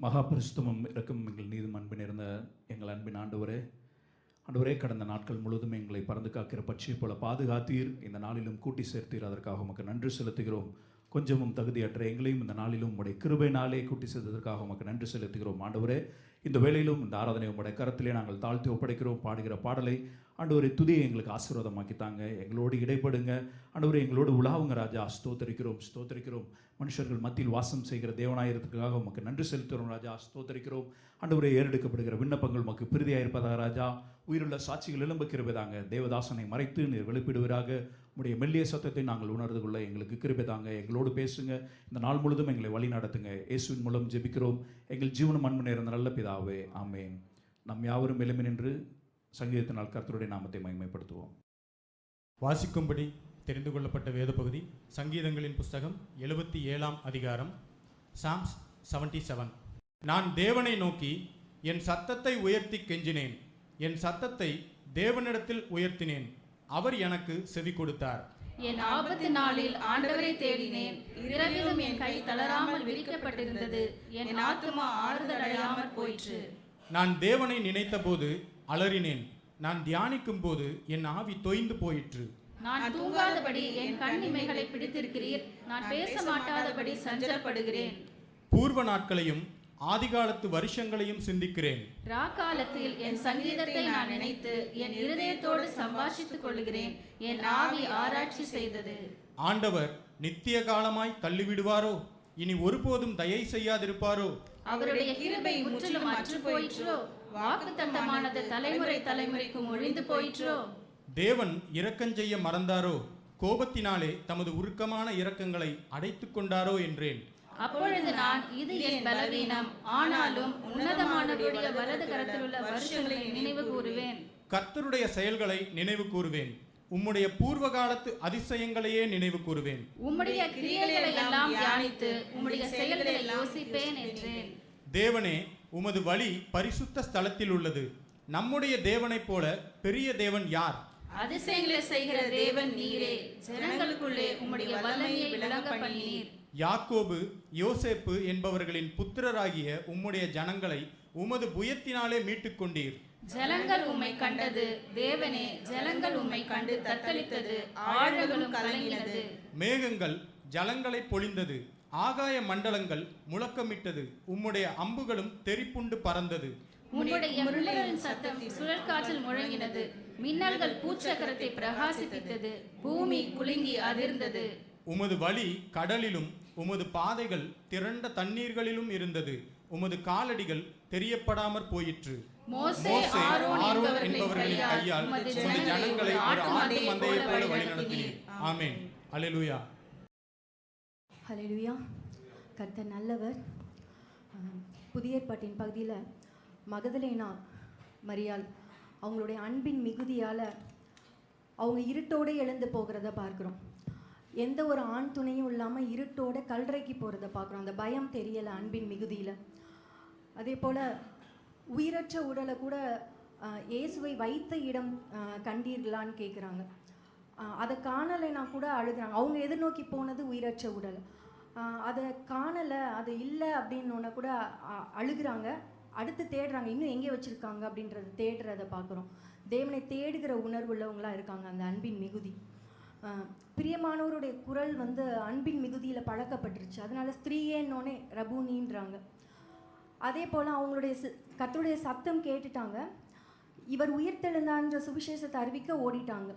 மகா பரிசுத்தமும் இரக்கமும் எங்கள் நீதும் அன்பு நேர்ந்த எங்கள் அன்பின் ஆண்டவரே, கடந்த நாட்கள் முழுவதும் எங்களை பறந்து காக்கிற பட்சியை போல பாதுகாத்தீர். இந்த நாளிலும் கூட்டி சேர்த்தீர். அதற்காக உமக்கு நன்றி செலுத்துகிறோம். கொஞ்சமும் தகுதியற்ற எங்களையும் இந்த நாளிலும் உடைய கிருபையினாலே கூட்டி சேர்த்ததற்காக உமக்கு நன்றி செலுத்துகிறோம். ஆண்டவரே, இந்த வேளையிலும் இந்த ஆராதனை உடைய கரத்திலே நாங்கள் தாழ்த்தி ஒப்படைக்கிறோம். பாடுகிற பாடலை ஆண்டவரை துதியை எங்களுக்கு ஆசீர்வாதமாக்கித்தாங்க. எங்களோடு இடைப்படுங்க ஆண்டவரை, எங்களோடு உலாவுங்க ராஜா. ஸ்தோத்தரிக்கிறோம். மனுஷர்கள் மத்தியில் வாசம் செய்கிற தேவனாயிருக்கிறதுக்காக உமக்கு நன்றி செலுத்துகிறோம் ராஜா. ஸ்தோத்தரிக்கிறோம் ஆண்டவரை. ஏறெடுக்கப்படுகிற விண்ணப்பங்கள் உமக்கு பிரிதியாக இருப்பதாக ராஜா. உயிருள்ள சாட்சிகள் எழும்புக்கிறதாங்க. தேவதாசனை மறைத்து நீர் வெளிப்பிடுவராக. உடைய மெல்லிய சத்தத்தை நாங்கள் உணர்ந்து கொள்ள எங்களுக்கு கிருபைதாங்க. எங்களோடு பேசுங்க. இந்த நாள் முழுதும் எங்களை வழி நடத்துங்க. இயேசுவின் மூலம் ஜெபிக்கிறோம் எங்கள் ஜீவனம் அன்பு நேர்ந்த நல்ல பிதாவே, ஆமேன். நம் யாவரும் எழும்பி நின்று சங்கீதத்தினால் கர்த்தருடைய நாமத்தை மகிமைப்படுத்துவோம். வாசிக்கும்படி தெரிந்து கொள்ளப்பட்ட வேத பகுதி சங்கீதங்களின் புஸ்தகம் 77ஆம் அதிகாரம், சாம்ஸ் 77. நான் தேவனை நோக்கி என் சத்தத்தை உயர்த்தி கெஞ்சினேன். என் சத்தத்தை தேவனிடத்தில் உயர்த்தினேன். அவர் எனக்கு செவி கொடுத்தார். என் ஆபத்து நாளில் ஆண்டவரை தேடினேன். இரவிலும் என் கை தளராமல் விரிக்கப்பட்டிருந்தது. என் ஆத்துமா ஆறுதல் அடையாமல் போயிற்று. நான் தேவனை நினைத்த போது அலறினேன். நான் தியானிக்கும் போது என் ஆவி தொய்ந்து போயிற்று. நான் தூங்காதபடி என் கண் இமைகளை பிடித்திருக்கிறீர். நான் பேச மாட்டாதபடி சஞ்சலப்படுகிறேன். பூர்வ நாட்களையும் ஆதிகாலத்து வருஷங்களையும் சிந்திக்கிறேன். ராக்காலத்தில் என் சங்கீதத்தை நான் நினைத்து என் இருதயத்தோடு சம்பாஷித்துக் கொள்கிறேன். என் ஆவி ஆராய்ச்சி செய்தது. ஆண்டவர் நித்திய காலமாய் தள்ளிவிடுவாரோ? இனி ஒருபோதும் தயை செய்யாதிருப்பாரோ? அவருடைய கிருபை முற்றிலும் அற்று போயிற்றோ? வாக்குத்தத்தமானது தலைமுறை தலைமுறைக்கு ஒழிந்து போயிற்றோ? தேவன் இரக்கஞ்செய்ய மறந்தாரோ? கோபத்தினாலே தமது உருக்கமான இரக்கங்களை அடைத்துக் கொண்டாரோ என்றேன். அப்பொழுது நான், இது என் பலவீனம், ஆனாலும் உன்னதமானவருடைய வலது கரத்தில் உள்ள வருஷங்களை நினைவு கூறுவேன். கர்த்தருடைய செயல்களை நினைவு கூறுவேன். உம்முடைய பூர்வ காலத்து அதிசயங்களையே நினைவு கூறுவேன். உம்முடைய கிரியைகளை எல்லாம் தியானித்து உம்முடைய செயல்களை யோசிப்பேன் என்றேன். தேவனே, உமது வழி பரிசுத்த ஸ்தலத்தில் உள்ளது. நம்முடைய தேவனைப் போல பெரிய தேவன் யார்? அதிசயங்களை செய்கிற தேவன் நீரே. ஜனங்களுக்குள்ளே உம்முடைய வல்லமையை விளங்க பண்ணினீர். யாக்கோபு, யோசேப்பு என்பவர்களின் புத்திரராகிய உம்முடைய ஜனங்களை உமது புயத்தினாலே மீட்டுக் கொண்டீர். ஜலங்கள் உம்மை கண்டது தேவனே. ஜலங்கள் உம்மை கண்டு தத்தளித்தது. ஆழங்களும் கலங்கினது. மேகங்கள் ஜலங்களை பொழிந்தது. ஆகாய மண்டலங்கள் முழக்கமிட்டது. உம்முடைய அம்புகளும் தெரிப்புண்டு பறந்தது. உம்முடைய முரளின் சத்தம் சுழற்காற்றில் முழங்கினது. மின்னல்கள் பூச்சக்கரத்தை பிரகாசிப்பித்தது. பூமி குலுங்கி அதிர்ந்தது. உமது வழி கடலிலும் உமது பாதைகள் திரண்ட தண்ணீர்களிலும் இருந்தது. உமது காலடிகள் தெரியப்படாமற் போயிற்று. மோசே ஆரோன் என்பவர்களின் கையால் உமது ஜனங்களை ஒரு ஆட்டு மந்தையைப் போல வழிநடத்தினீர். ஆமென். அல்லேலூயா. ஹல்லேலூயா. கர்த்தர் நல்லவர். புதிய ஏற்பாட்டின் பகுதியில் மகதலேனா மரியாள் அவங்களுடைய அன்பின் மிகுதியால் அவங்க இருட்டோடு எழுந்து போகிறத பார்க்குறோம். எந்த ஒரு ஆண் துணையும் இல்லாமல் இருட்டோட கல்றைக்கு போகிறத பார்க்குறோம். அந்த பயம் தெரியலை அன்பின் மிகுதியில். அதே போல் உயிரற்ற உடலை கூட இயேசுவை வைத்த இடம் கண்டீர்களான்னு கேட்குறாங்க. அதை காணலைன்னா கூட அழுகிறாங்க. அவங்க எதிர்நோக்கி போனது உயிரற்ற உடல். அதை காணலை, அது இல்லை அப்படின்னோன்னா கூட அழுகிறாங்க. அடுத்து தேடுறாங்க, இன்னும் எங்கே வச்சுருக்காங்க அப்படின்றத தேடுறதை பார்க்குறோம். தேவனை தேடுகிற உணர்வுள்ளவங்களாக இருக்காங்க. அந்த அன்பின் மிகுதி, பிரியமானவருடைய குரல் அன்பின் மிகுதியில் பழக்கப்பட்டுருச்சு. அதனால ஸ்திரீயேன்னொன்னே ரபூனின்றாங்க. அதே போல் அவங்களுடைய கர்த்தருடைய சத்தம் கேட்டுட்டாங்க. இவர் உயிர்த்தெழுந்தான்ற சுவிசேஷத்தை அறிவிக்க ஓடிட்டாங்க.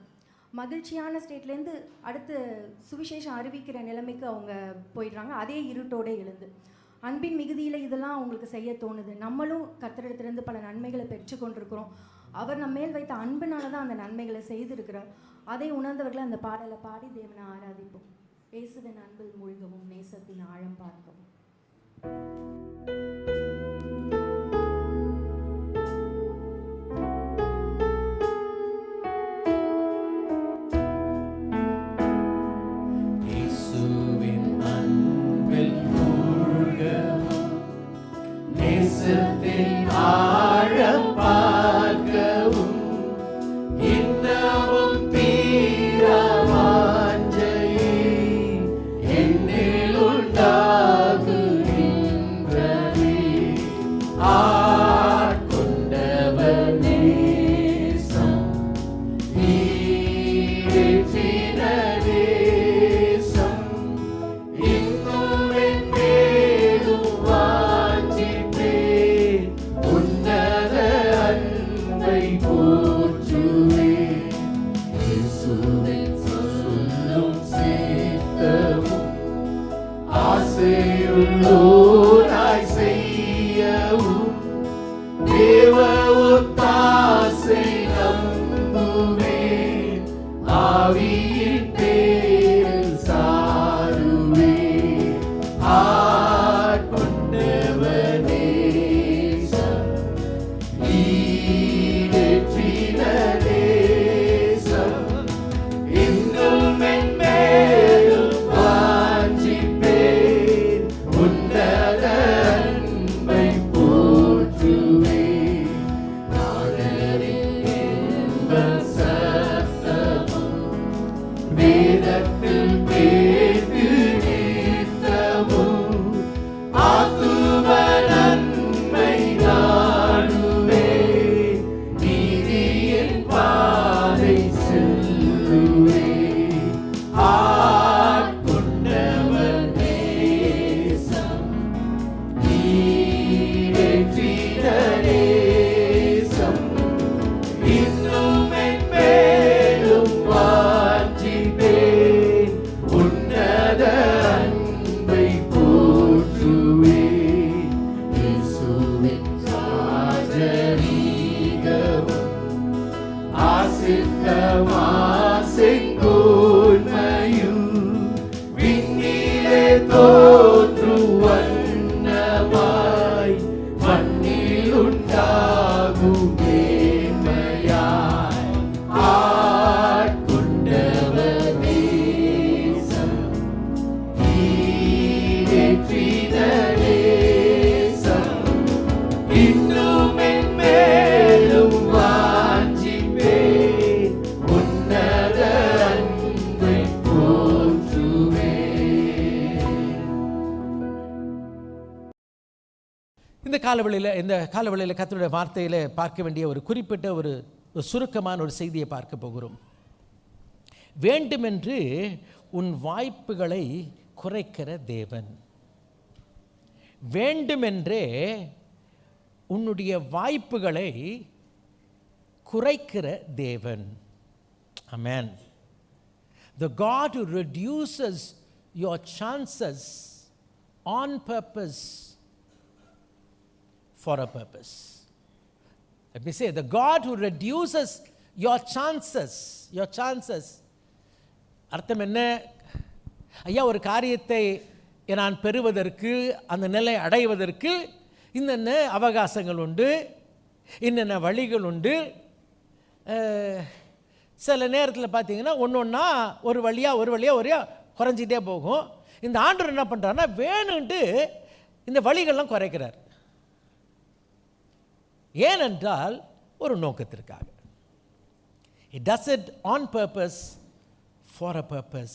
மகிழ்ச்சியான ஸ்டேட்லேருந்து அடுத்து சுவிசேஷம் அறிவிக்கிற நிலைமைக்கு அவங்க போயிடுறாங்க. அதே இருட்டோடு எழுந்து அன்பின் மிகுதியில் இதெல்லாம் அவங்களுக்கு செய்ய தோணுது. நம்மளும் கர்த்தரிடத்திலிருந்து பல நன்மைகளை பெற்றுக்கொண்டிருக்கிறோம். அவர் நம்ம மேல் வைத்த அன்பினால தான் அந்த நன்மைகளை செய்திருக்கிறார். அதை உணர்ந்தவர்களை அந்த பாடலை பாடி தேவனை ஆராதிப்போம். இயேசுவின் அன்பில் மூழ்கவும் நேசத்தின் ஆழம் பார்க்கவும். என்னில் உண்டாகுகின்றதே. இந்த காலவெளியில் கர்த்தருடைய வார்த்தையில் பார்க்க வேண்டிய ஒரு குறிப்பிட்ட ஒரு சுருக்கமான ஒரு செய்தியை பார்க்க போகிறோம். வேண்டுமென்று உன் வாய்ப்புகளை குறைக்கிற தேவன், வேண்டுமென்றே உன்னுடைய வாய்ப்புகளை குறைக்கிற தேவன். ஆமென். The God who reduces your chances on purpose for a purpose. Let me say, the God who reduces your chances. அர்த்தம் என்ன? ஐயா, ஒரு காரியத்தை நான் பெறுவதற்கு, அந்த நிலை அடைவதற்கு இன்னென்ன அவகாசங்கள் உண்டு, இன்னென்ன வழிகள் உண்டு. சில நேரத்தில் பார்த்தீங்கன்னா ஒன்றா ஒரு வழியாக குறைஞ்சிட்டே போகும். இந்த ஆண்டவர் என்ன பண்ணுறாருன்னா, வேணுன்ட்டு இந்த வழிகள்லாம் குறைக்கிறார். ஏனென்றால் ஒரு நோக்கத்திற்காக. He does it on purpose, for a purpose.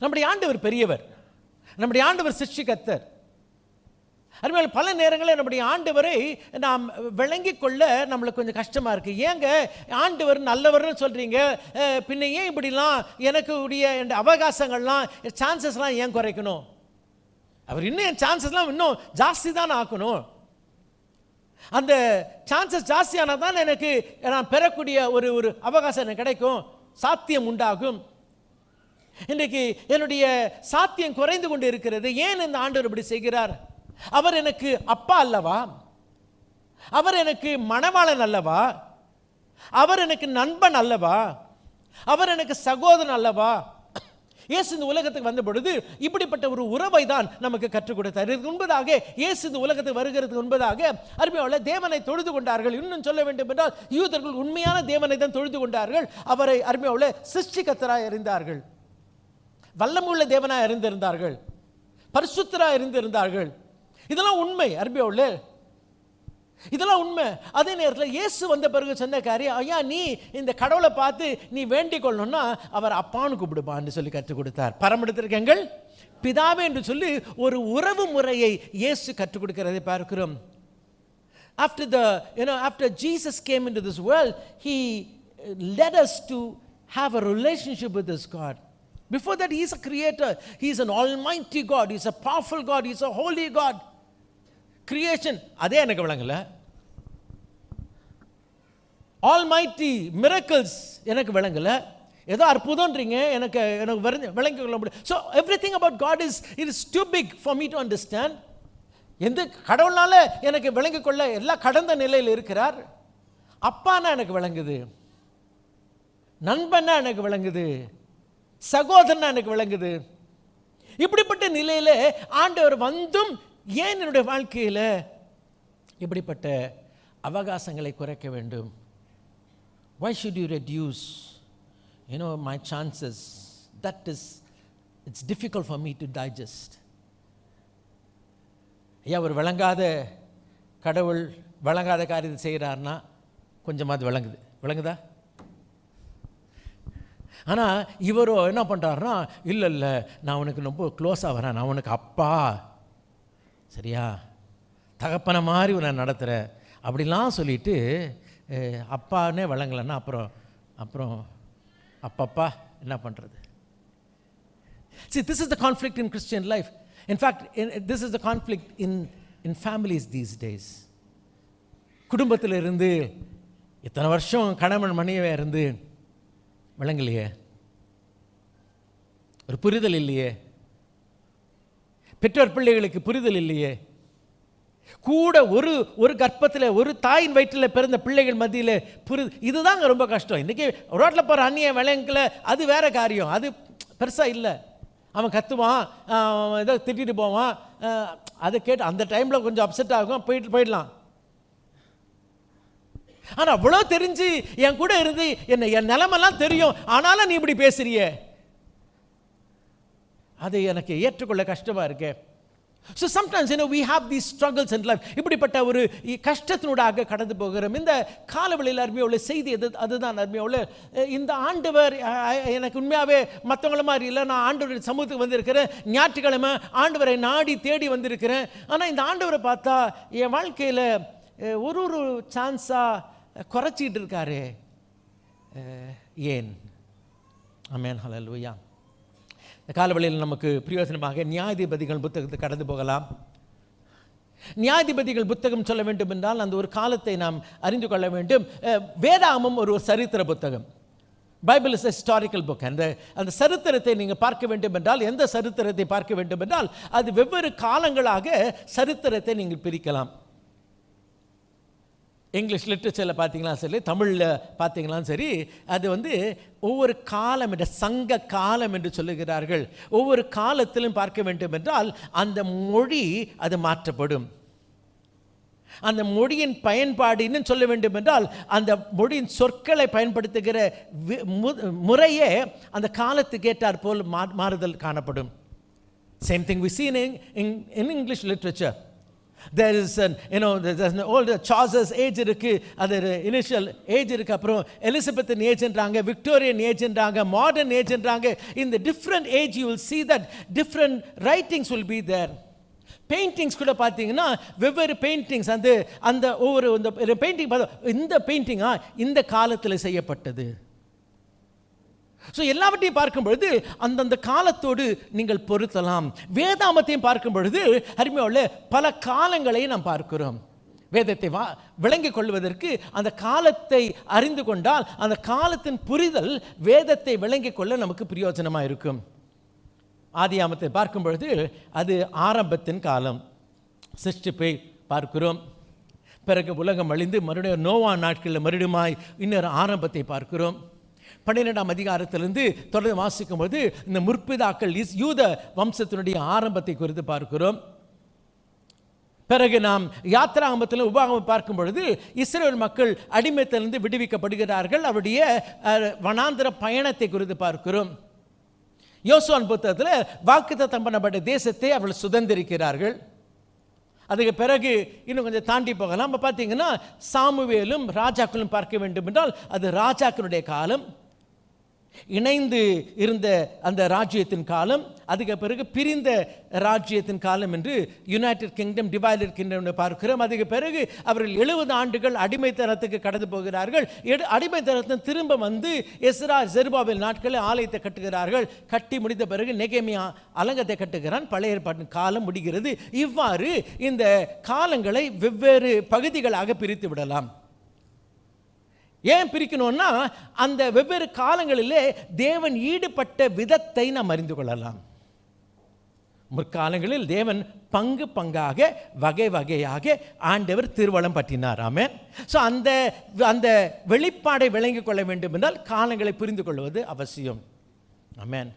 நம்முடைய ஆண்டவர் பெரியவர், நம்முடைய ஆண்டவர் சிருஷ்டிகர்த்தர். அதுமாதிரி பல நேரங்களில் நம்முடைய ஆண்டவரை நாம் விளங்கிக் கொள்ள நம்மளுக்கு கொஞ்சம் கஷ்டமாக இருக்குது. ஏங்க ஆண்டவர் நல்லவர்னு சொல்கிறீங்க, பின்ன ஏன் இப்படிலாம் எனக்கு உடைய அவகாசங்கள்லாம் சான்சஸ்லாம் ஏன் குறைக்கணும்? அவர் இன்னும் என் சான்சஸ்லாம் இன்னும் ஜாஸ்தி தான் ஆக்கணும். அந்த சான்சஸ் ஜாஸ்தியானால் தான் எனக்கு நான் பெறக்கூடிய ஒரு அவகாசம் எனக்கு கிடைக்கும், சாத்தியம் உண்டாகும். இன்றைக்கு என்னுடைய சாத்தியம் குறைந்து கொண்டு இருக்கிறது. ஏன் இந்த ஆண்டவர் இப்படி செய்கிறார்? அவர் எனக்கு அப்பா அல்லவா? அவர் எனக்கு மணவாளன் அல்லவா? அவர் எனக்கு நண்பன் அல்லவா? அவர் எனக்கு சகோதரன் அல்லவா? இயேசு இந்த உலகத்துக்கு வந்த பொழுது இப்படிப்பட்ட ஒரு உறவை தான் நமக்கு கற்றுக் கொடுத்தார். இதற்கு முன்பதாக இயேசு இந்த உலகத்துக்கு வருகிறதுக்கு முன்பதாக அருமையான தேவனை தொழுது கொண்டார்கள். இன்னும் சொல்ல வேண்டும் என்றால் யூதர்கள் உண்மையான தேவனை தான் தொழுது கொண்டார்கள். அவரை அருமையான சிருஷ்டிகர்த்தராய் அறிந்தார்கள், வல்லமுள்ள தேவனாய் அறிந்திருந்தார்கள், பரிசுத்தராய் இருந்திருந்தார்கள். இதெல்லாம் உண்மை. அருமையான இதெல்லாம் உண்மை. அதே நேரத்தில் இயேசு வந்த பிறகு சொன்ன காரியம், ஐயா நீ இந்த கடவுளை பார்த்து நீ வேண்டிக் கொள்ளணும்னா அவர் அப்பான்னு கூப்பிடுப்பான்னு சொல்லி கற்றுக் கொடுத்தார். பரமடத்திற்கெங்கள் பிதாவே என்று சொல்லி ஒரு உறவு முறையை இயேசு கற்றுக் கொடுக்கிறதை பார்க்கிறோம். After Jesus came into this world, he led us to have a relationship with this God. Before that, he is a creator, he is an almighty God, he is a powerful God, he is a holy God. Creation அதே எனக்கு விளங்கல. Almighty miracles எனக்கு விளங்கல. ஏதோ அற்புதம்ன்றீங்க, எனக்கு விளங்கி கொள்ள முடியும். So everything about God is too big for me to understand. எந்த கடவுள்னால எனக்கு விளங்கிக் கொள்ள எல்லாம் கடந்த நிலையில் இருக்கிறார். அப்பானா எனக்கு விளங்குது, நண்பனா எனக்கு விளங்குது, சகோதரனா எனக்கு விளங்குது. இப்படிப்பட்ட நிலையில ஆண்டவர் வந்தும் ஏன் என்னுடைய வாழ்க்கையில் இப்படிப்பட்ட அவகாசங்களை குறைக்க வேண்டும்? Why should you reduce my chances? It's difficult for me to digest. ஐயா, ஒரு விளங்காத கடவுள் விளங்காத காரியத்தை செய்கிறார்னா கொஞ்சமாவது விளங்குதா? ஆனால் இவரோ என்ன பண்ணுறாருன்னா, இல்லை இல்லை நான் உனக்கு ரொம்ப க்ளோஸாக வரேன், நான் உனக்கு அப்பா, சரியா, தகப்பனை மாதிரி உன்னை நடத்துகிறேன் அப்படிலாம் சொல்லிட்டு அப்பானே வழங்கலைன்னா அப்புறம் அப்பப்பா என்ன பண்ணுறது? See, this is the conflict in Christian life. In fact, this is the conflict in families these days. குடும்பத்தில் இருந்து இத்தனை வருஷம் கணவன் மனைவியாக இருந்து விளங்கலையே, ஒரு புரிதல் இல்லையே, பெற்றோர் பிள்ளைகளுக்கு புரிதல் இல்லையே, கூட ஒரு கர்ப்பத்தில் ஒரு தாயின் வயிற்றில் பிறந்த பிள்ளைகள் மத்தியில் இதுதாங்க ரொம்ப கஷ்டம். இன்றைக்கி ரோட்டில் போகிற அந்நிய விளையாங்கல அது வேற காரியம், அது பெருசாக இல்லை. அவன் கத்துவான், ஏதோ திட்டிட்டு போவான், அதை கேட்டு அந்த டைமில் கொஞ்சம் அப்செட் ஆகும், போயிடலாம். ஆனால் அவ்வளோ தெரிஞ்சு என் கூட இருந்து என் நிலைமெல்லாம் தெரியும், ஆனாலும் நீ இப்படி பேசுறிய, அது எனக்கு ஏற்றுக்கொள்ள கஷ்டமாக இருக்கு. So sometimes we have these struggles in life. இப்படிப்பட்ட ஒரு கஷ்டத்தினூடாக கடந்து போகிறோம். இந்த காலவெளியில் அருமையுள்ள செய்தி அதுதான் அருமையுள்ள, இந்த ஆண்டவர் எனக்கு உண்மையாகவே மற்றவங்கள மாதிரி இல்லை, நான் ஆண்டவரின் சமூகத்துக்கு வந்திருக்கிறேன், ஞாயிற்றுக்கிழமை ஆண்டவரை நாடி தேடி வந்திருக்கிறேன். ஆனால் இந்த ஆண்டவரை பார்த்தா என் வாழ்க்கையில் ஒரு சான்ஸாக குறைச்சிக்கிட்டு இருக்காரு. ஏன்? ஆமென், ஹல்லேலூயா. இந்த காலவெளியில் நமக்கு பிரயோஜனமாக நியாயாதிபதிகள் புத்தகத்தை கடந்து போகலாம். நியாயாதிபதிகள் புத்தகம் சொல்ல வேண்டும் என்றால் அந்த ஒரு காலத்தை நாம் அறிந்து கொள்ள வேண்டும். வேதாகமம் ஒரு சரித்திர புத்தகம். Bible is historical book. அந்த சரித்திரத்தை நீங்கள் பார்க்க வேண்டும் என்றால், எந்த சரித்திரத்தை பார்க்க வேண்டும் என்றால் அது வெவ்வேறு காலங்களாக சரித்திரத்தை நீங்கள் பிரிக்கலாம். இங்கிலீஷ் லிட்ரேச்சரில் பார்த்தீங்களா சரி, தமிழில் பார்த்தீங்களாம் சரி, அது ஒவ்வொரு காலம் என்ற சங்க காலம் என்று சொல்லுகிறார்கள். ஒவ்வொரு காலத்திலும் பார்க்க வேண்டும் என்றால் அந்த மொழி அது மாற்றப்படும். அந்த மொழியின் பயன்பாடு இன்னும் சொல்ல வேண்டும் என்றால் அந்த மொழியின் சொற்களை பயன்படுத்துகிற முறையே அந்த காலத்துக்கு ஏற்றாற் போல் மாறுதல் காணப்படும். Same thing we see in English literature. There is there's an old Chaucer's age இருக்கு, அது இனிஷியல் ஏஜ் இருக்கு, அப்புறம் எலிசபெத்தன் ஏஜ்ன்றாங்க, விக்டோரியன் ஏஜ்ன்றாங்க, மாடர்ன் ஏஜ்ன்றாங்க. In the different age you will see that different writings will be there. Paintings கூட பார்த்தீங்கன்னா வெவ்வேறு பெயிண்டிங்ஸ், அந்த ஒவ்வொரு பெயிண்டிங் இந்த பெயிண்டிங்கா இந்த காலத்தில் செய்யப்பட்டது. ஸோ எல்லாவற்றையும் பார்க்கும் பொழுது அந்தந்த காலத்தோடு நீங்கள் பொருத்தலாம். வேதாமத்தையும் பார்க்கும் பொழுது அருமையுள்ள பல காலங்களை நாம் பார்க்கிறோம். வேதத்தை விளங்கிக் கொள்வதற்கு அந்த காலத்தை அறிந்து கொண்டால் அந்த காலத்தின் புரிதல் வேதத்தை விளங்கிக் கொள்ள நமக்கு பிரயோஜனமாக இருக்கும். ஆதியாமத்தை பார்க்கும் பொழுது அது ஆரம்பத்தின் காலம், சிருஷ்டிப்பை பார்க்கிறோம். பிறகு உலகம் அழிந்து மறுபடியும் நோவா நாட்களில் மறுபடியுமாய் இன்னொரு ஆரம்பத்தை பார்க்கிறோம். 12ஆம் அதிகாரத்திலிருந்து தொடர்ந்து வாசிக்கும் போது இந்த முற்பிதாக்கள் யூத வம்சத்தினுடைய ஆரம்பத்தை குறித்து பார்க்கிறோம். பிறகு நாம் யாத்திராகமத்தில் உபாகமம் பார்க்கும் பொழுது இஸ்ரவேல் மக்கள் அடிமைத்திலிருந்து விடுவிக்கப்படுகிறார்கள், அவருடைய வனாந்திர பயணத்தை குறித்து பார்க்கிறோம். யோசுவாவின் புத்தகத்தில் வாக்குத்தத்தம் பண்ணப்பட்ட தேசத்தை அவர்கள் சுதந்திரிக்கிறார்கள். அதுக்கு பிறகு இன்னும் கொஞ்சம் தாண்டி போகலாம். நம்ம பார்த்தீங்கன்னா சாமுவேலும் ராஜாக்களும் பார்க்க வேண்டும் என்றால் அது ராஜாக்களுடைய காலம், இணைந்து இருந்த அந்த ராஜ்யத்தின் காலம், அதுக்கு பிறகு பிரிந்த ராஜ்யத்தின் காலம் என்று யுனைடெட் கிங்டம், டிவைடட் கிங்டம் பார்க்கிறோம். அதுக்கு பிறகு அவர்கள் 70 ஆண்டுகள் அடிமைத்தனத்துக்கு கடந்து போகிறார்கள். அடிமைத்தனத்தின் திரும்ப வந்து எஸ்ரா செருபாபேல் நாட்களில் ஆலயத்தை கட்டுகிறார்கள். கட்டி முடித்த பிறகு நெகேமியா அலங்கத்தை கட்டுகிறான். பழைய ஏற்பாட்டின் காலம் முடிகிறது. இவ்வாறு இந்த காலங்களை வெவ்வேறு பகுதிகளாக பிரித்து விடலாம். ஏன் பிரிக்கணும்னா அந்த வெவ்வேறு காலங்களிலே தேவன் ஈடுபட்ட விதத்தை நாம் அறிந்து கொள்ளலாம். முற்காலங்களில் தேவன் பங்கு பங்காக வகை வகையாக ஆண்டவர் திருவலம் பற்றினார். ஆமென். ஸோ அந்த வெளிப்பாடை விளங்கிக் கொள்ள வேண்டும் என்றால் காலங்களை புரிந்து கொள்வது அவசியம். ஆமென்.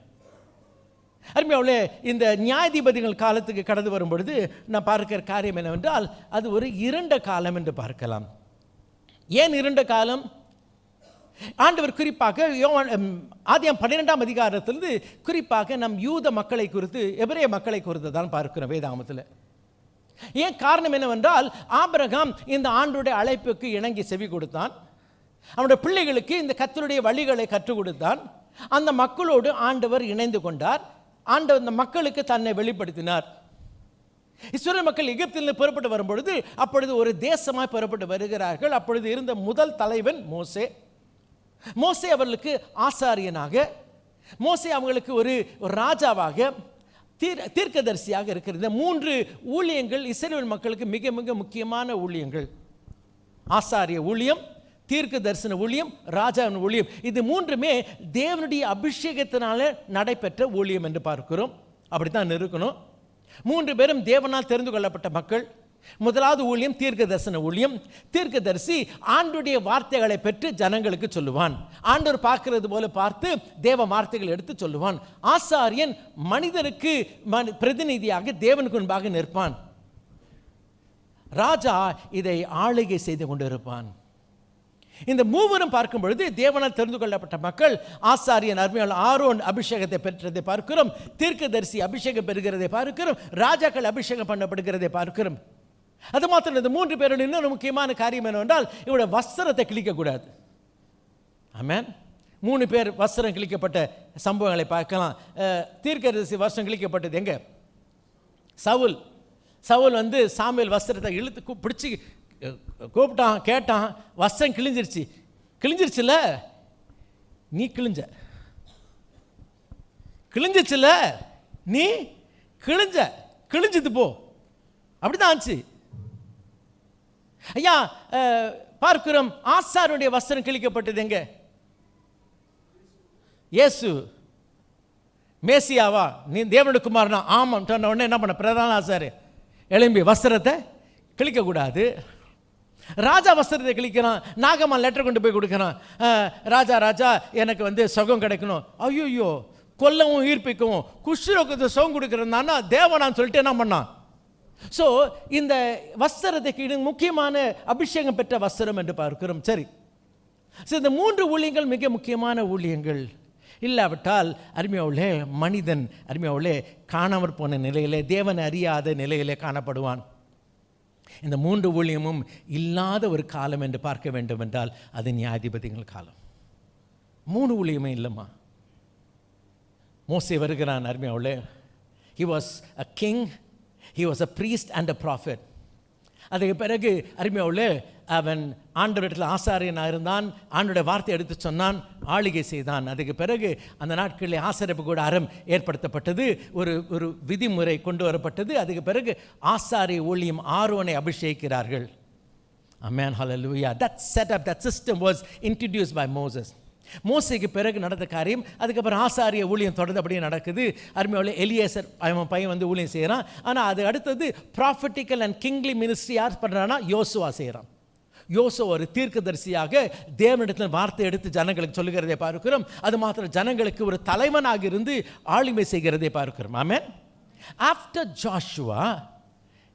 அருமையானவர்களே, இந்த நியாயாதிபதிகள் காலத்துக்கு கடந்து வரும் பொழுது நான் பார்க்கிற காரியம் என்னவென்றால் அது ஒரு இருண்ட காலம் என்று பார்க்கலாம். ஏன் இருண்ட காலம்? ஆண்டவர் குறிப்பாக ஆதியாகமம் 12ஆம் அதிகாரத்திலிருந்து குறிப்பாக நம் யூத மக்களை குறித்து, எபிரேய மக்களை குறித்து தான் பார்க்கிறோம் வேதாகமத்தில். ஏன் காரணம் என்னவென்றால் ஆபிரகாம் இந்த ஆண்டுடைய அழைப்புக்கு இணங்கி செவி கொடுத்தான். அவனுடைய பிள்ளைகளுக்கு இந்த கர்த்தருடைய வழிகளை கற்றுக் கொடுத்தான். அந்த மக்களோடு ஆண்டவர் இணைந்து கொண்டார். ஆண்டவர் அந்த மக்களுக்கு தன்னை வெளிப்படுத்தினார். இஸ்ரவேல் மக்கள் எகிப்திலிருந்து புறப்பட்டு வரும்பொழுது அப்பொழுது ஒரு தேசமாய் புறப்பட்டு வருகிறார்கள். அப்பொழுது இருந்த முதல் தலைவன் மோசே. மோசே அவர்களுக்கு ஆசாரியனாக, மோசே அவங்களுக்கு ஒரு ராஜாவாக, தீர்க்கதரிசியாக இருக்கிற இந்த 3 ஊழியங்கள் இஸ்ரவேல் மக்களுக்கு மிக மிக முக்கியமான ஊழியங்கள். ஆசாரிய ஊழியம், தீர்க்க தரிசன ஊழியம், ராஜாவின் ஊழியம். இது 3மே தேவனுடைய அபிஷேகத்தினால நடைபெற்ற ஊழியம் என்று பார்க்கிறோம். அப்படித்தான் இருக்கணும். 3 பேரும் தேவனால் தெரிந்து கொள்ளப்பட்ட மக்கள். முதலாவது ஊழியம் தீர்க்க தரிசன ஊழியம். தீர்க்கதரிசி ஆண்டவருடைய வார்த்தைகளை பெற்று ஜனங்களுக்கு சொல்லுவான். ஆண்டவர் பார்க்கிறது போல பார்த்து தேவ வார்த்தைகள் எடுத்து சொல்லுவான். ஆசாரியன் மனிதருக்கு பிரதிநிதியாக தேவனுக்கு முன்பாக நிற்பான். ராஜா இதை ஆளுகை செய்து கொண்டிருப்பான். இந்த மூவரும் பார்க்கும் பொழுது தேவனால் தெரிந்து கொள்ளப்பட்ட மக்கள். ஆசாரியன் அருமையான ஆரோன் அபிஷேகத்தை பெற்றதை பார்க்கிறோம். தீர்க்கதரிசி அபிஷேகம் பெறுகிறதை பார்க்கிறோம். ராஜாக்கள் அபிஷேகம் பண்ணப்படுகிறதை பார்க்கிறோம். அது மாத்திரம் இந்த 3 பேரோட இன்னொரு முக்கியமான காரியம் என்னவென்றால் இவருடைய வஸ்திரத்தை கிழிக்கக்கூடாது. ஆமென். 3 பேர் வஸ்திரம் கிழிக்கப்பட்ட சம்பவங்களை பார்க்கலாம். தீர்க்கதரிசி வஸ்திரம் கிழிக்கப்பட்டது எங்க? சவுல் வந்து சாமுவேல் வஸ்திரத்தை இழுத்து பிடிச்சி கூப்பிட்டான், கேட்டான். வஸ்திரம் கிழிஞ்சிருச்சுல, நீ கிழிஞ்சிச்சுல, நீ கிழிஞ்சது போ. அப்படிதான் ஆச்சு. ஐயா பார்க்கிறோம். ஆசாரியனுடைய வஸ்திரம் கிழிக்கப்பட்டது எங்க? இயேசு மேசியாவா, நீ தேவனுடைய குமாரனா? ஆமாம் சொன்ன உடனே என்ன பண்ண? பிரதான ஆசாரியர் எழும்பி வஸ்திரத்தை கிழிக்கக்கூடாது. ராஜா வஸ்திரத்தை கிழிக்கிறான். நாகம்மா லெட்டர் கொண்டு போய் கொடுக்குறான். ராஜா எனக்கு சுகம் கிடைக்கணும். ஐயோ, கொல்லவும் ஈர்ப்பிக்கவும் குஷ்ரோகத்தை சுகம் கொடுக்குறதுனா தேவனான்னு சொல்லிட்டு என்ன பண்ணான்? ஸோ இந்த வஸ்திரத்தை முக்கியமான அபிஷேகம் பெற்ற வஸ்திரம் என்று பார்க்கிறோம். சரி, ஸோ இந்த 3 ஊழியங்கள் மிக முக்கியமான ஊழியங்கள். இல்லாவிட்டால் அருமையாவுள்ளே மனிதன் காணாமற் போன நிலையிலே, தேவன் அறியாத நிலையிலே காணப்படுவான். இந்த 3 ஊழியமும் இல்லாத ஒரு காலம் என்று பார்க்க வேண்டும் என்றால் அது நியாயாதிபதிகள் காலம். 3 ஊழியமே இல்லைம்மா. மோசே வருகிறான். அருமையாவுள்ளே, he was a king, he was a priest and a prophet. அதுக்கு பிறகு அருமையாவுள்ளே அவன் ஆண்டவரிடத்தில் ஆசாரியனாக இருந்தான். ஆண்டோட வார்த்தை எடுத்து சொன்னான், ஆளுகை செய்தான். அதுக்கு பிறகு அந்த நாட்களில் ஆசாரிப்பு கூடாரம் ஏற்படுத்தப்பட்டது, ஒரு விதிமுறை கொண்டு வரப்பட்டது. அதுக்கு பிறகு ஆசாரிய ஊழியம் ஆரோனை அபிஷேகிக்கிறார்கள். Amen, hallelujah. That setup, that system was introduced by Moses. மோசேக்கு பிறகு நடந்த காரியம். அதுக்கப்புறம் ஆசாரிய ஊழியம் தொடர்ந்து அப்படியே நடக்குது. அருமையாவுள்ள எலியேசர் அவன் பையன் ஊழியம் செய்கிறான். ஆனால் அது அடுத்தது ப்ராஃபட்டிக்கல் அண்ட் கிங்லி மினிஸ்ட்ரி யார் பண்ணுறான்னா யோசுவா செய்கிறான். யோசுவா ஒரு தீர்க்கதரிசியாக தேவனிடத்தில் வார்த்தை எடுத்து ஜனங்களுக்கு சொல்லுகிறதை பார்க்கிறோம். அது மாத்திரம் ஜனங்களுக்கு ஒரு தலைவனாக இருந்து ஆளுமை செய்கிறதை பார்க்கிறோம். ஆமென். ஆஃப்டர் ஜாஷுவா